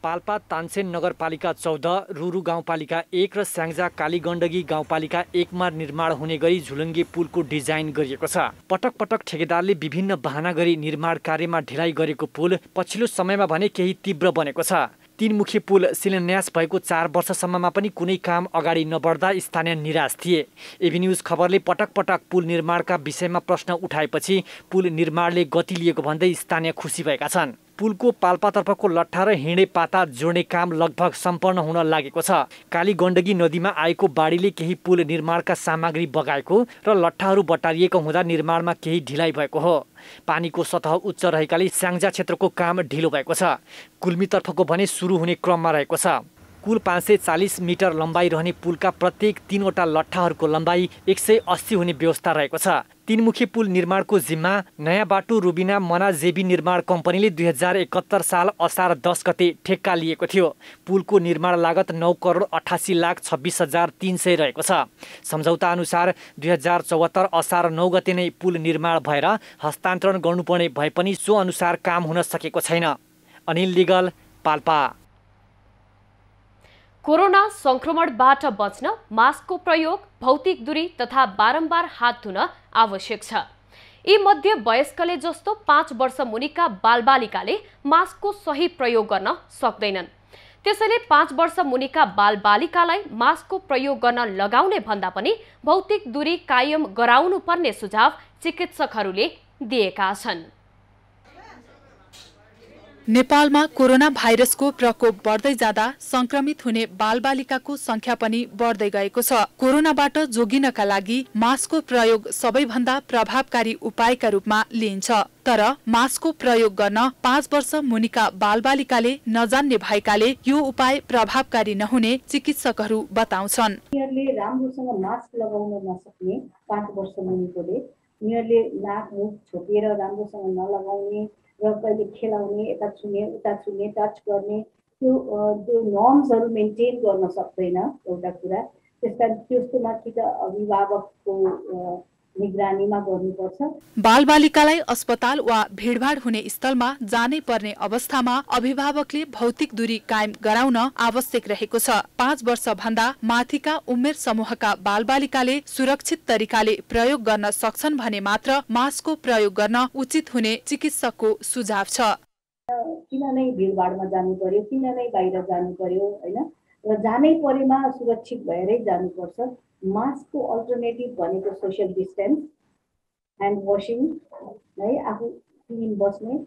पाल्पा तानसेन नगरपालिका 14, रुरु गाउँपालिका 1 र स्याङ्जा कालीगण्डकी गाउँपालिका 1 मा निर्माण हुने गरी झुलुङ्गे पुलको डिजाइन गरिएको छ। पटक पटक ठेकेदारले विभिन्न बहाना गरी निर्माण कार्यमा ढिलाइ गरेको पुल पछिल्लो समयमा भने केही तीव्र बनेको छ। 3 मुखे पुल शिलान्यास भएको 4 वर्षसम्ममा पनि कुनै काम अगाडि नबढ्दा स्थानीय निराश थिए। एबी न्युज खबरले पटक पटक पुल निर्माणका विषयमा प्रश्न उठाएपछि पुल निर्माणले गति लिएको भन्दै स्थानीय खुसी भएका छन्। पुलको पाल्पातर्फको लट्ठा र हिँडे पाता जोड्ने काम लगभग सम्पन्न हुन लागेको छ। कालीगण्डकी नदीमा आएको बाढीले केही पुल निर्माणका सामग्री बगाएको र लट्ठाहरू बटारिएको हुँदा निर्माणमा केही ढिलाइ भएको हो। पानीको सतह उच्च रहेकाले स्याङ्जा क्षेत्रको काम ढिलो भएको छ। गुल्मीतर्फको भने सुरु हुने क्रममा रहेको छ। कुल 540 मिटर लम्बाइ रहने पुलका प्रत्येक 3वटा लट्ठाहरूको लम्बाइ 180 हुने व्यवस्था रहेको छ। 3 मुखे पुल निर्माणको जिम्मा नयाँ बाटो रुबिना मना जेबी निर्माण कम्पनीले 2071 साल असार 10 गते ठेक्का लिएको थियो। पुलको निर्माण लागत 9,88,26,300 रहेको छ। सम्झौता अनुसार 2074 असार 9 गते नै पुल निर्माण भएर हस्तान्तरण गर्नुपर्ने भए पनि सो अनुसार काम हुन सकेको छैन। अनिल लिगल, पाल्पा। कोरोना संक्रमणबाट बच्न मास्कको प्रयोग, भौतिक दूरी तथा बारम्बार हात धुन आवश्यक छ। यी मध्ये वयस्कले जस्तो 5 वर्ष मुनिका बालबालिकाले मास्कको सही प्रयोग गर्न सक्दैनन्। त्यसैले 5 वर्ष मुनिका बालबालिकालाई मास्कको प्रयोग गर्न लगाउने भन्दा पनि भौतिक दूरी कायम गराउनु पर्ने सुझाव चिकित्सकहरूले दिएका छन्। नेपालमा कोरोना भाइरसको प्रकोप बढ्दै जाँदा संक्रमित हुने बालबालिकाको संख्या पनि बढ्दै गएको छ। कोरोनाबाट जोगिनका लागि मास्कको प्रयोग सबैभन्दा प्रभावकारी उपायका रूपमा लिइन्छ। तर मास्कको प्रयोग गर्न 5 वर्ष मुनिका बालबालिकाले नजान्ने भएकाले यो उपाय प्रभावकारी नहुने चिकित्सकहरू बताउँछन्। राम्रोसँग मास्क लगाउन नसक्ने 5 वर्ष मुनिकोले उनीहरूले नाक मुख छोपेर राम्रोसँग नलगाउने र कहिले खेलाउने, यता छुने उता छुने, टच गर्ने त्यो नर्म्सहरू मेन्टेन गर्न सक्दैन एउटा कुरा। त्यसकारण त्यस्तो माथि त अभिभावकको निगरानीमा गर्नुपर्छ। बालबालिकालाई अस्पताल वा भिडभाड हुने स्थलमा जानै पर्ने अवस्थामा अभिभावकले भौतिक दूरी कायम गराउन आवश्यक रहेको छ। 5 वर्ष भन्दा माथिका उमेर समूहका बालबालिकाले सुरक्षित तरिकाले प्रयोग गर्न सक्छन् भने मात्र मास्कको प्रयोग गर्न उचित हुने चिकित्सकको सुझाव छ। किन नै भिडभाडमा जानु पर्यो, किन नै बाहिर जानु पर्यो हैन, र जानै परेमा सुरक्षित भएरै जानुपर्छ। मास्कको अल्टरनेटिभ भनेको सोसियल डिस्टेन्स, ह्यान्ड वासिङ है, आफू क्लिन बस्ने,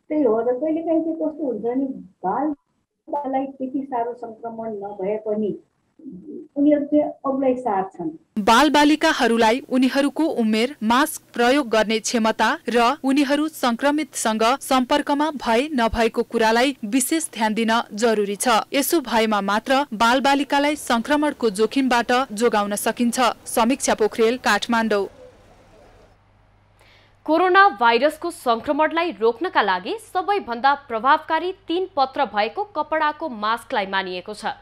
त्यही हो। र कहिलेकाहीँ चाहिँ कस्तो हुन्छ नि, बाललाई त्यति साह्रो सङ्क्रमण नभए पनि उनीहरू चाहिँ अग्लै सार्छन्। बालबालिकाहरूलाई उनीहरूको उमेर, मास्क प्रयोग गर्ने क्षमता र उनीहरू संक्रमितसँग सम्पर्कमा भए नभएको कुरालाई विशेष ध्यान दिन जरुरी छ। यसो भएमा मात्र बालबालिकालाई संक्रमणको जोखिमबाट जोगाउन सकिन्छ। समीक्षा पोखरेल, काठमाडौँ। कोरोना भाइरसको संक्रमणलाई रोक्नका लागि सबैभन्दा प्रभावकारी 3 पत्र भएको कपडाको मास्कलाई मानिएको छ।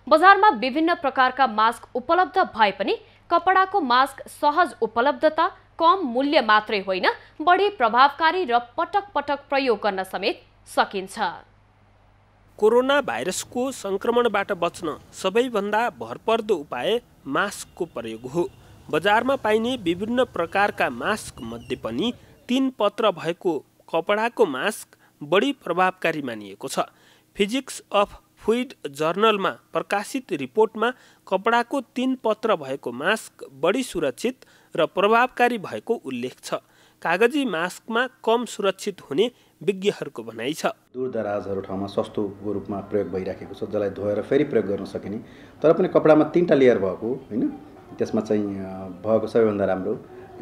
बजारमा विभिन्न प्रकारका मास्क उपलब्ध भए पनि कपडाको मास्क सहज उपलब्धता, कम मूल्य मात्रै होइन, बढी प्रभावकारी र पटक पटक प्रयोग गर्न समेत सकिन्छ। कोरोना भाइरसको संक्रमणबाट बच्न सबैभन्दा भरपर्दो उपाय मास्कको प्रयोग हो। बजारमा पाइने विभिन्न प्रकारका मास्क मध्ये पनि 3 पत्र भएको कपडाको मास्क बढी प्रभावकारी मानिएको छ। फिजिक्स अफ फुड जर्नलमा प्रकाशित रिपोर्टमा कपडाको 3 पत्र भएको मास्क बढी सुरक्षित र प्रभावकारी भएको उल्लेख छ। कागजी मास्कमा कम सुरक्षित हुने विज्ञहरूको भनाइ छ। दूरदराजहरू ठाउँमा सस्तोको रूपमा प्रयोग भइराखेको छ, जसलाई धोएर फेरि प्रयोग गर्न सकिने, तर पनि कपडामा 3टा लेयर भएको होइन, त्यसमा चाहिँ भएको सबैभन्दा राम्रो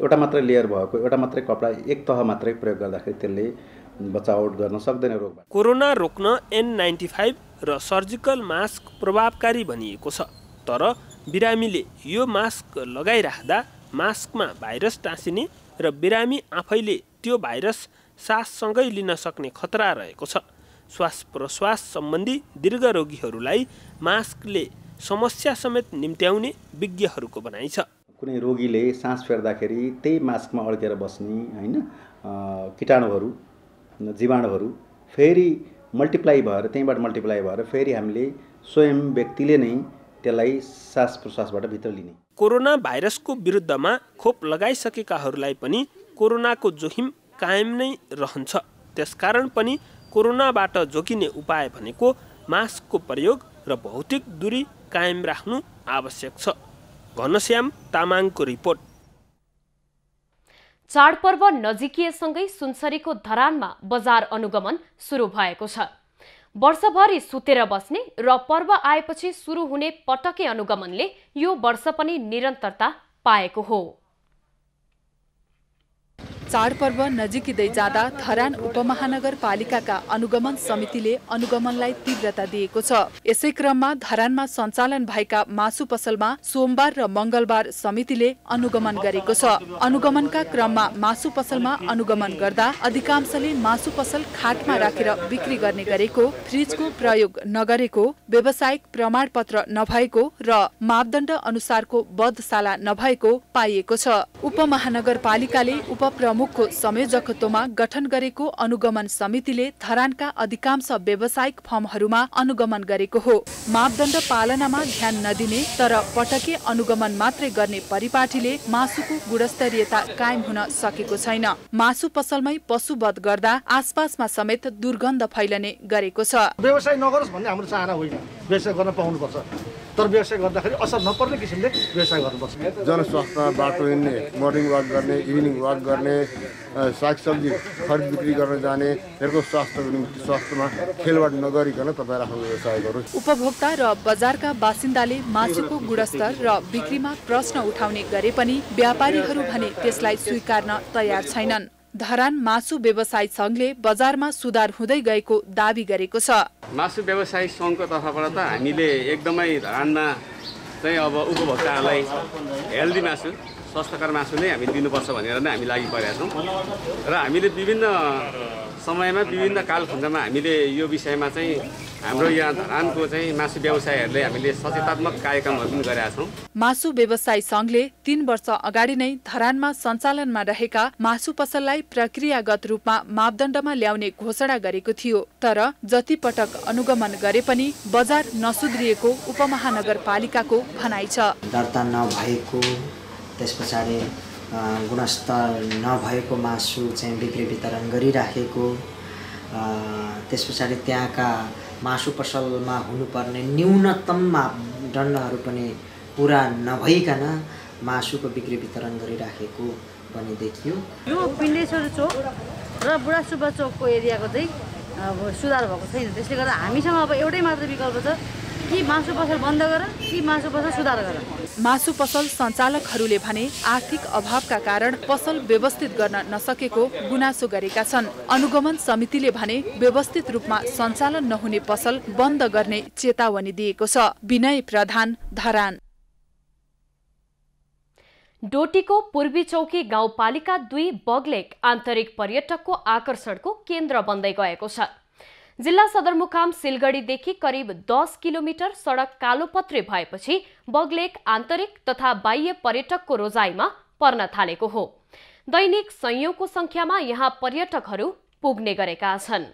एउटा मात्रै लेयर भएको, एउटा मात्रै कपडा एक तह मात्रै प्रयोग गर्दाखेरि त्यसले बचावट गर्न सक्दैन रोगबाट। कोरोना रोक्न N95 र सर्जिकल मास्क प्रभावकारी भनिएको छ, तर बिरामीले यो मास्क लगाइराख्दा मास्कमा भाइरस टाँसिने र बिरामी आफैले त्यो भाइरस साससँगै लिन सक्ने खतरा रहेको छ। श्वास प्रश्वास सम्बन्धी दीर्घ रोगीहरूलाई मास्कले समस्या समेत निम्त्याउने विज्ञहरूको भनाइ छ। कुनै रोगीले सास फेर्दाखेरि त्यही मास्कमा अड्केर बस्ने होइन, कीटाणुहरू जीवाणुहरू फेरि मल्टिप्लाई भएर त्यहीँबाट मल्टिप्लाई भएर फेरि हामीले स्वयं व्यक्तिले नै त्यसलाई सास प्रश्वासबाट भित्र लिने। कोरोना भाइरसको विरुद्धमा खोप लगाइसकेकाहरूलाई पनि कोरोनाको जोखिम कायम नै रहन्छ। त्यसकारण पनि कोरोनाबाट जोगिने उपाय भनेको मास्कको प्रयोग र भौतिक दूरी कायम राख्नु आवश्यक छ। घनश्याम तामाङको रिपोर्ट। चाडपर्व नजिकिएसँगै सुनसरीको धरानमा बजार अनुगमन सुरु भएको छ। वर्षभरि सुतेर बस्ने र पर्व आएपछि सुरु हुने पटके अनुगमनले यो वर्ष पनि निरन्तरता पाएको हो। चाडपर्व नजिकिँदै जाँदा धरान उपमहानगरपालिकाका अनुगमन समितिले अनुगमनलाई तीव्रता दिएको छ। यसै क्रममा धरानमा सञ्चालन भएका मासु पसलमा सोमबार र मंगलबार समितिले अनुगमन गरेको छ। अनुगमनका क्रममा मासु पसलमा अनुगमन गर्दा अधिकांशले मासु पसल खाटमा राखेर बिक्री गर्ने गरेको, फ्रिजको प्रयोग नगरेको, व्यावसायिक प्रमाणपत्र नभएको र मापदण्ड अनुसारको बधशाला नभएको पाइएको छ। उपमहानगरपालिकाले उपप्रमुखको संयोजकत्वमा गठन गरेको अनुगमन समितिले धरानका अधिकांश व्यावसायिक फर्महरूमा अनुगमन गरेको हो। मापदण्ड पालनामा ध्यान नदिने तर पटके अनुगमन मात्रै गर्ने परिपाटीले मासुको गुणस्तरीयता कायम हुन सकेको छैन। मासु पसलमै पशुवध गर्दा आसपासमा समेत दुर्गन्ध फैलने गरेको छ। व्यवसाय नगरोस् भन्ने हाम्रो चाहना होइन, व्यवसाय गर्न पाउनुपर्छ, तर व्यवसाय गर्दाखेरि असर नपर्ने किसिमले व्यवसाय गर्नुपर्छ। जनस्वास्थ्य बाटो हिँड्ने, मर्निङ वाक गर्ने, इभिनिङ वाक गर्ने, सागसब्जी खरिद बिक्री गर्न जाने, स्वास्थ्यमा खेलवाड नगरिकन तपाईँ आफ्नो व्यवसाय गरोस्। उपभोक्ता र बजारका बासिन्दाले मासुको गुणस्तर र बिक्रीमा प्रश्न उठाउने गरे पनि व्यापारीहरू भने त्यसलाई स्वीकार्न तयार छैनन्। धरान मासु व्यवसायी संघले बजारमा सुधार हुँदै गएको दाबी गरेको छ। मासु व्यवसायी संघको तर्फबाट त हामीले एकदमै धरानमा चाहिँ अब उपभोक्ताहरूलाई हेल्दी मासु, स्वस्थकर मासु नै हामी दिनुपर्छ भनेर नै हामी लागि परेका छौँ र हामीले विभिन्न समयमा विभिन्न कालखण्डमा हामीले यो विषयमा चाहिँ हाम्रो यहाँ धरानको चाहिँ मासु व्यवसायीहरूले हामीले सचेतनात्मक कार्यक्रमहरू पनि गरेका छौँ। मासु व्यवसायी संघले 3 वर्ष अगाडि नै धरानमा सञ्चालनमा रहेका मासु पसललाई प्रक्रियागत रूपमा मापदण्डमा ल्याउने घोषणा गरेको थियो, तर जति पटक अनुगमन गरे पनि बजार नसुध्रिएको उपमहानगरपालिकाको भनाइ छ। दर्ता नभएको, त्यसपछाडि गुणस्तर नभएको मासु चाहिँ बिक्री वितरण गरिराखेको, त्यसपछाडि त्यहाँका मासु पसलमा हुनुपर्ने न्यूनतम मापदण्डहरू पनि पुरा नभइकन मासुको बिक्री वितरण गरिराखेको पनि देखियो। यो पिण्डेश्वर चोक र बुढा सुब्बा चोकको एरियाको चाहिँ सुधार भएको छैन। त्यसले गर्दा हामीसँग अब एउटै मात्र विकल्प छ कि मासु पसल बन्द गर कि मासु पसल सुधार गर। मासु पसल सञ्चालकहरूले भने आर्थिक अभावका कारण पसल व्यवस्थित गर्न नसकेको गुनासो गरेका छन्। अनुगमन समितिले भने व्यवस्थित रूपमा सञ्चालन नहुने पसल बन्द गर्ने चेतावनी दिएको छ। विनय प्रधान, धरान। डोटीको पूर्वी चौकी गाउँपालिका 2 बगलेक आन्तरिक पर्यटकको आकर्षणको केन्द्र बन्दै गएको छ। जिल्ला सदरमुकाम सिलगढीदेखि करिब 10 किलोमिटर सडक कालोपत्रे भएपछि बगलेक आन्तरिक तथा बाह्य पर्यटकको रोजाइमा पर्न थालेको हो। दैनिक सयौंको संख्यामा यहाँ पर्यटकहरू पुग्ने गरेका छन्।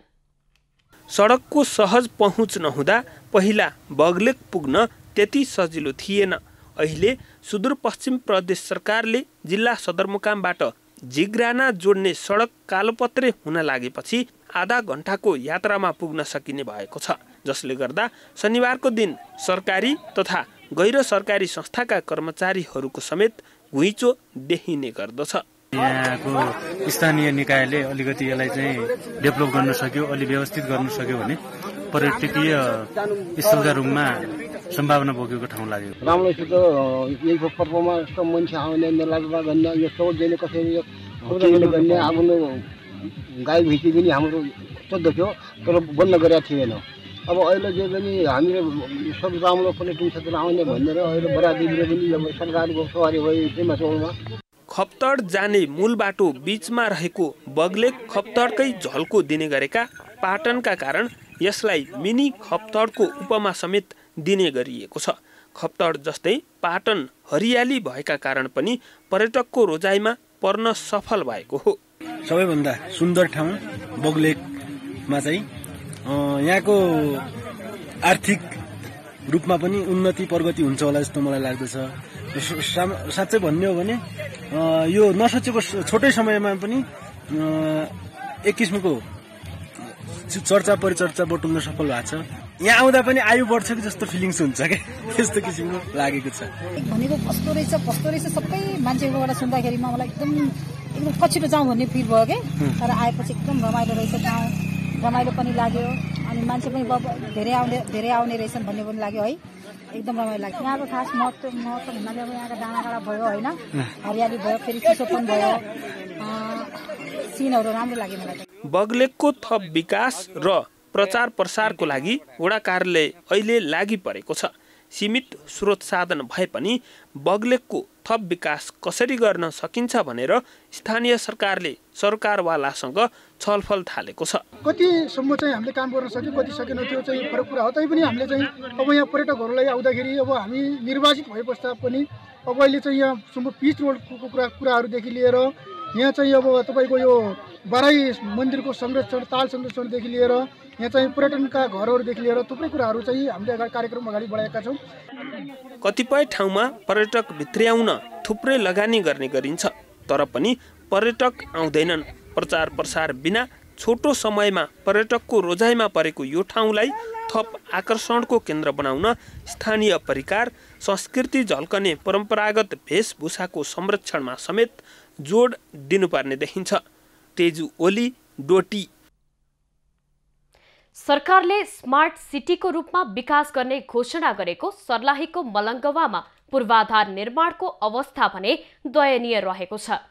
सडकको सहज पहुँच नहुँदा पहिला बगलेक पुग्न त्यति सजिलो थिएन। अहिले सुदूरपश्चिम प्रदेश सरकारले जिल्ला सदरमुकामबाट जिग्राना जोड्ने सडक कालोपत्रे हुन लागेपछि आधा घण्टाको यात्रामा पुग्न सकिने भएको छ, जसले गर्दा शनिबारको दिन सरकारी तथा गैर सरकारी संस्थाका कर्मचारीहरूको समेत घुइँचो देखिने गर्दछ। यहाँको स्थानीय निकायले अलिकति यसलाई चाहिँ डेभलप गर्न सक्यो, अलि व्यवस्थित गर्न सक्यो भने पर्यटकीय स्थलका रूपमा सम्भावना बोकेको ठाउँ लाग्यो। राम्रोसित यही पर्वमा यस्तो मान्छे आउने नलाग्दा भन्ने यस्तो जहिले कसैले भन्ने आफ्नो गाई भैँसी पनि हाम्रो चोद्दो थियो तर बन्द गरेका थिएन। अब अहिले जे पनि हामीले सब राम्रो पर्यटन क्षेत्र आउने भनेर अहिले बरादिले पनि सरकारको सवारी भयो चौरमा। खप्तड जाने मूल बाटो बीचमा रहेको बगलेक खप्तडकै झल्को दिने गरेका पाटनका कारण यसलाई मिनी खप्तडको उपमा समेत दिने गरिएको छ। खप्तड जस्तै पाटन हरियाली भएका कारण पनि पर्यटकको रोजाइमा पर्न सफल भएको हो। सबैभन्दा सुन्दर ठाउँ बगलेकमा चाहिँ यहाँको आर्थिक रूपमा पनि उन्नति प्रगति हुन्छ होला जस्तो मलाई लाग्दछ। साँच्चै भन्ने हो भने यो नसोचेको छोटै समयमा पनि एक किसिमको चर्चा परिचर्चा बटुल्न सफल भएको छ। यहाँ आउँदा पनि आयु बढ्छ कि जस्तो फिलिङ्स हुन्छ क्या, त्यस्तो किसिमको लागेको छ। भनेको कस्तो रहेछ सबै मान्छेकोबाट सुन्दाखेरिमा मलाई एकदम पछिटो जाउँ भन्ने फिल भयो क्या। तर आएपछि एकदम रमाइलो रहेछ गाउँ, रमाइलो पनि लाग्यो अनि मान्छे पनि धेरै आउने रहेछन् भन्ने पनि लाग्यो है। एकदम रमाइलो लाग्यो। यहाँको खास महत्त्व भन्नाले अब यहाँको डाँडाकाँडा भयो होइन, हरियाली भयो, फेरि चिसो पनि भयो, सिनहरू राम्रो लाग्यो मलाई। बगलेकको थप विकास र प्रचार प्रसारको लागि वडा कार्यालय अहिले लागि परेको छ। सीमित स्रोत साधन भए पनि बगलेकको थप विकास कसरी गर्न सकिन्छ भनेर स्थानीय सरकारले सरकारवालासँग छलफल थालेको छ। कतिसम्म चाहिँ हामीले काम गर्न सक्यो, कति सकेन त्यो चाहिँ फरक कुरा हो। तैपनि हामीले चाहिँ अब यहाँ पर्यटकहरूलाई आउँदाखेरि अब हामी निर्वाचित भए पश्चात पनि अब अहिले चाहिँ यहाँसम्म पिच रोडको कुराहरूदेखि लिएर यहाँ चाहिँ अब तपाईँको यो बाराई मन्दिरको संरक्षण, ताल संरक्षणदेखि लिएर यहाँ चाहिँ पर्यटनका घरहरूदेखि लिएर थुप्रै कुराहरू चाहिँ हामीले कार्यक्रम अगाडि बढाएका छौँ। कतिपय ठाउँमा पर्यटक भित्र्याउन थुप्रै लगानी गर्ने गरिन्छ, तर पनि पर्यटक आउँदैनन्। प्रचार प्रसार बिना छोटो समयमा पर्यटकको रोजाइमा परेको यो ठाउँलाई थप आकर्षणको केन्द्र बनाउन स्थानीय परिकार, संस्कृति झल्कने परम्परागत वेशभूषाको संरक्षणमा समेत जोड दिनुपर्ने देखिन्छ। तेजु ओली, डोटी। सरकारले स्मार्ट सिटीको रूपमा विकास गर्ने घोषणा गरेको सर्लाहीको मलङ्गवामा पूर्वाधार निर्माणको अवस्था भने दयनीय रहेको छ।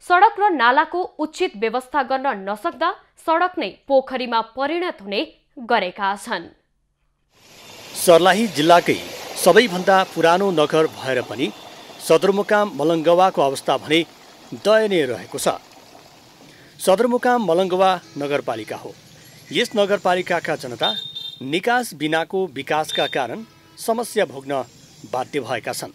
सडक र नालाको उचित व्यवस्था गर्न नसक्दा सडक नै पोखरीमा परिणत हुने गरेका छन्। सर्लाही जिल्लाकै सबैभन्दा पुरानो नगर भएर पनि सदरमुकाम मलङ्गवाको अवस्था भने दयनीय रहेको छ। सदरमुकाम मलङ्गवा नगरपालिका हो। यस नगरपालिकाका जनता निकास बिनाको विकासका कारण समस्या भोग्न बाध्य भएका छन्।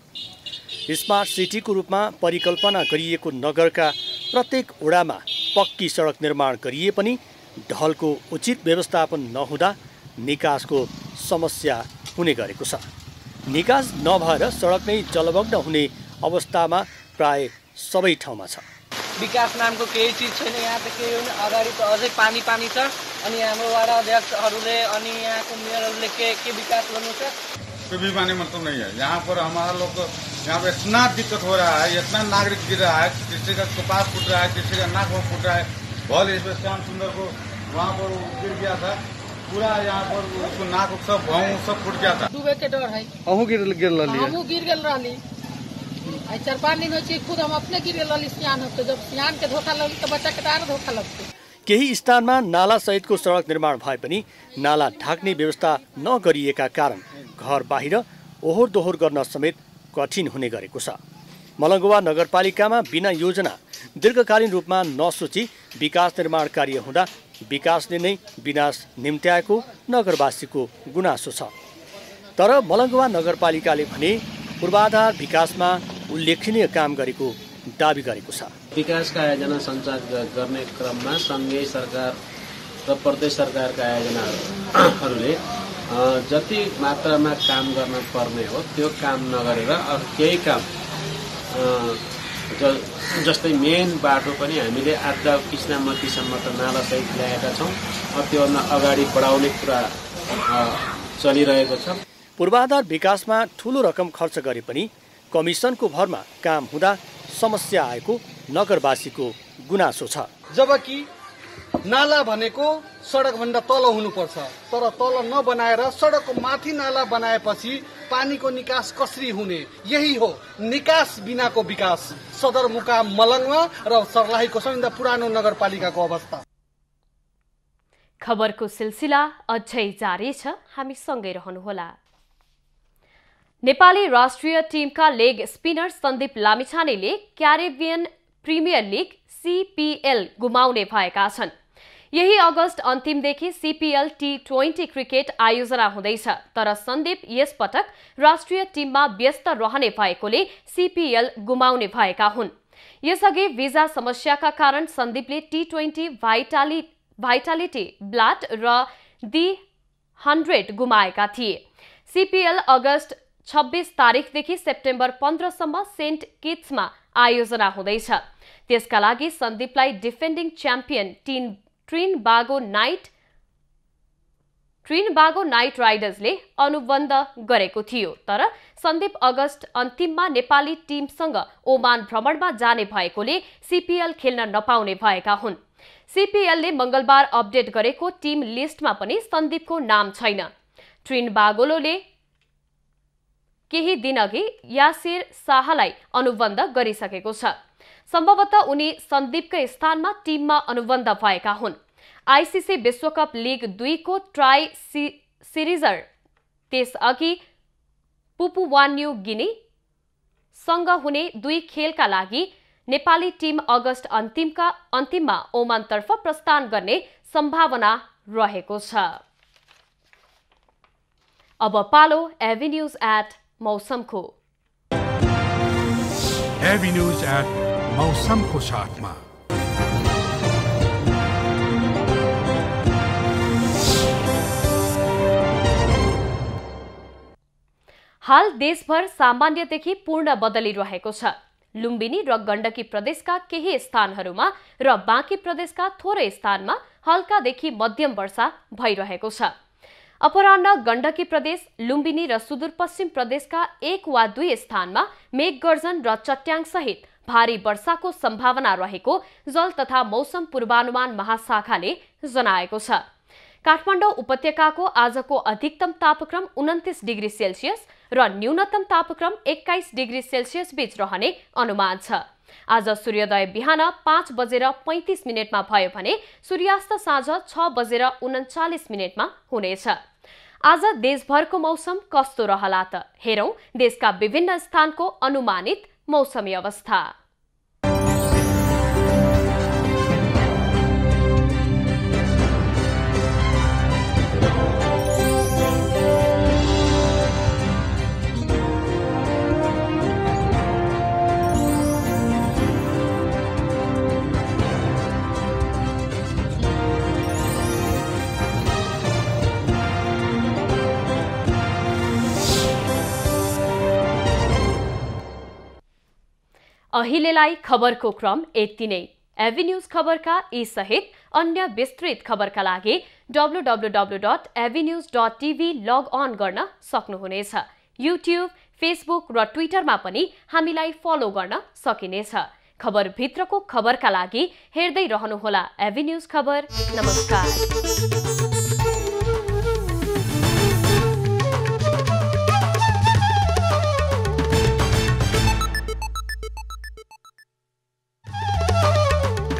स्मार्ट सिटीको रूपमा परिकल्पना गरिएको नगरका प्रत्येक वडामा पक्की सडक निर्माण गरिए पनि ढलको उचित व्यवस्थापन नहुँदा निकासको समस्या हुने गरेको छ। निकास नभएर सडक नै जलमग्न हुने अवस्थामा प्राय सबै ठाउँमा छ। विकास नामको केही चिज छैन। यहाँ त के हो भने अगाडि त अझै पानी छ। अनि हाम्रो वडा अध्यक्षहरूले अनि यहाँको मेयरहरूले के विकास गर्नु छ? कोई भी माने मतलब नहीं है। यहाँ पर हमारा लोग यहाँ पे इतना दिक्कत हो रहा है, इतना नागरिक गिर रहा है, किसी का कपास फूट रहा है, किसी का नाक फूट रहा है। भल इसमें श्याम सुंदर को वहाँ पर गिर गया था, पूरा यहाँ पर उसको नाक सब भाव सब फूट गया था। डूबे के डर है। हमू गिर गिर रही 4-5 दिन हो खुद हम अपने गिर रही सियान होते। जब सियान के धोखा लगे तो बच्चा के आर धोखा लगते। केही स्थानमा नाला सहितको सडक निर्माण भए पनि नाला ढाक्ने व्यवस्था नगरिएका कारण घर बाहिर ओहोर दोहोर गर्न समेत कठिन हुने गरेको छ। मलङ्गवा नगरपालिकामा बिना योजना दीर्घकालीन रूपमा नसोची विकास निर्माण कार्य हुँदा विकासले नै विनाश निम्त्याएको नगरवासीको गुनासो छ। तर मलङ्गवा नगरपालिकाले भने पूर्वाधार विकासमा उल्लेखनीय काम गरेको दाबी गरेको छ। विकासका आयोजना सञ्चालन गर्ने क्रममा सङ्घीय सरकार र प्रदेश सरकारका आयोजनाहरूले जति मात्रामा काम गर्न पर्ने हो त्यो काम नगरेर अरू केही काम जस्तै मेन बाटो पनि हामीले आधा कृष्णमतीसम्म त नालासहित ल्याएका छौँ। त्योभन्दा अगाडि बढाउने कुरा चलिरहेको छ। पूर्वाधार विकासमा ठूलो रकम खर्च गरे पनि कमिसनको भरमा काम हुँदा समस्या आएको नगरवासीको गुनासो छ। जबकि नाला भनेको सडकभन्दा तल हुनुपर्छ, तर तल नबनाएर सडकको माथि नाला बनाएपछि पानीको निकास कसरी हुने? यही हो निकास बिनाको विकास। सदरमुकाम मलङ्गवा र सर्लाहीको सबैभन्दा पुरानो नगरपालिकाको अवस्था। खबरको सिलसिला अझै जारी छ, हामी सँगै रहनुहोला। नेपाली राष्ट्रिय टिमका लेग स्पिनर सन्दीप लामिछानेले क्यारिबियन प्रिमियर लिग CPL गुमाउने भएका छन्। यही अगस्त अन्तिमदेखि CPL T20 क्रिकेट आयोजना हुँदैछ, तर सन्दीप यसपटक राष्ट्रिय टिममा व्यस्त रहने भएकोले CPL गुमाउने भएका हुन्। यसअघि भिजा समस्याका कारण सन्दीपले T20 भाइटालिटी ब्लाट र दि 100 गुमाएका थिए। CPL अगस्त 26 तारिखदेखि सेप्टेम्बर 15 सम्म सेन्ट किट्समा आयोजना हुँदैछ। त्यसका लागि सन्दीपलाई डिफेन्डिङ च्याम्पियन ट्रिनबागो नाइट राइडर्सले अनुबन्ध गरेको थियो, तर सन्दीप अगस्त अन्तिममा नेपाली टिमसँग ओमान भ्रमणमा जाने भएकोले CPL खेल्न नपाउने भएका हुन्। CPLले मंगलबार अपडेट गरेको टिम लिस्टमा पनि सन्दीपको नाम छैन। ट्रिनबागोले केही दिनअघि यासिर शाहलाई अनुबन्ध गरिसकेको छ। सम्भवतः उनी सन्दीपकै स्थानमा टिममा अनुबन्ध भएका हुन्। आइसिसी विश्वकप लिग 2 को ट्राई सिरिजर त्यसअघि पुपुवा न्यू गिनी सँग हुने 2 खेलका लागि नेपाली टिम अगस्त अन्तिममा ओमानतर्फ प्रस्थान गर्ने सम्भावना रहेको छ। अब पालो एभिन्यूज एट मौसमको। एभिन्यूज एट मौसमको साथमा हाल देशभर सामान्यदेखि पूर्ण बदलिरहेको छ। लुम्बिनी र गण्डकी प्रदेशका केही स्थानहरूमा र बाँकी प्रदेशका थोरै स्थानमा हल्कादेखि मध्यम वर्षा भइरहेको छ। अपराह्न गण्डकी प्रदेश, लुम्बिनी र सुदूरपश्चिम प्रदेशका 1 वा 2 स्थानमा मेघगर्जन र चट्याङ सहित भारी वर्षाको सम्भावना रहेको जल तथा मौसम पूर्वानुमान महाशाखाले जनाएको छ। काठमाडौँ उपत्यकाको आजको अधिकतम तापक्रम 29 डिग्री सेल्सियस र न्यूनतम तापक्रम 21 डिग्री सेल्सियस बीच रहने अनुमान छ। आज सूर्योदय बिहान 5:35 भयो भने सूर्यास्त साँझ 6:39 हुनेछ। आज देशभरको मौसम कस्तो रहला त हेरौं देशका विभिन्न स्थानको अनुमानित मौसमी अवस्था। अहिलेलाई खबरको क्रम यति नै। एभी न्यूज खबरका यी सहित अन्य विस्तृत खबरका लागि www.avnews.tv लग अन गर्न सक्नुहुनेछ। युट्युब, फेसबुक र ट्विटरमा पनि हामीलाई फलो गर्न सकिनेछ। खबरभित्रको खबरका लागि हेर्दै रहनुहोला एभी न्यूज खबर। नमस्कार।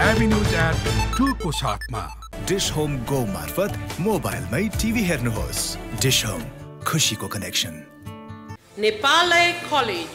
एभी न्यूज एप 2 को साथमा डिश होम गो मार्फत मोबाइलमै टिभी हेर्नुहोस्। डिश होम, खुशीको कनेक्सन। नेपाल कलेज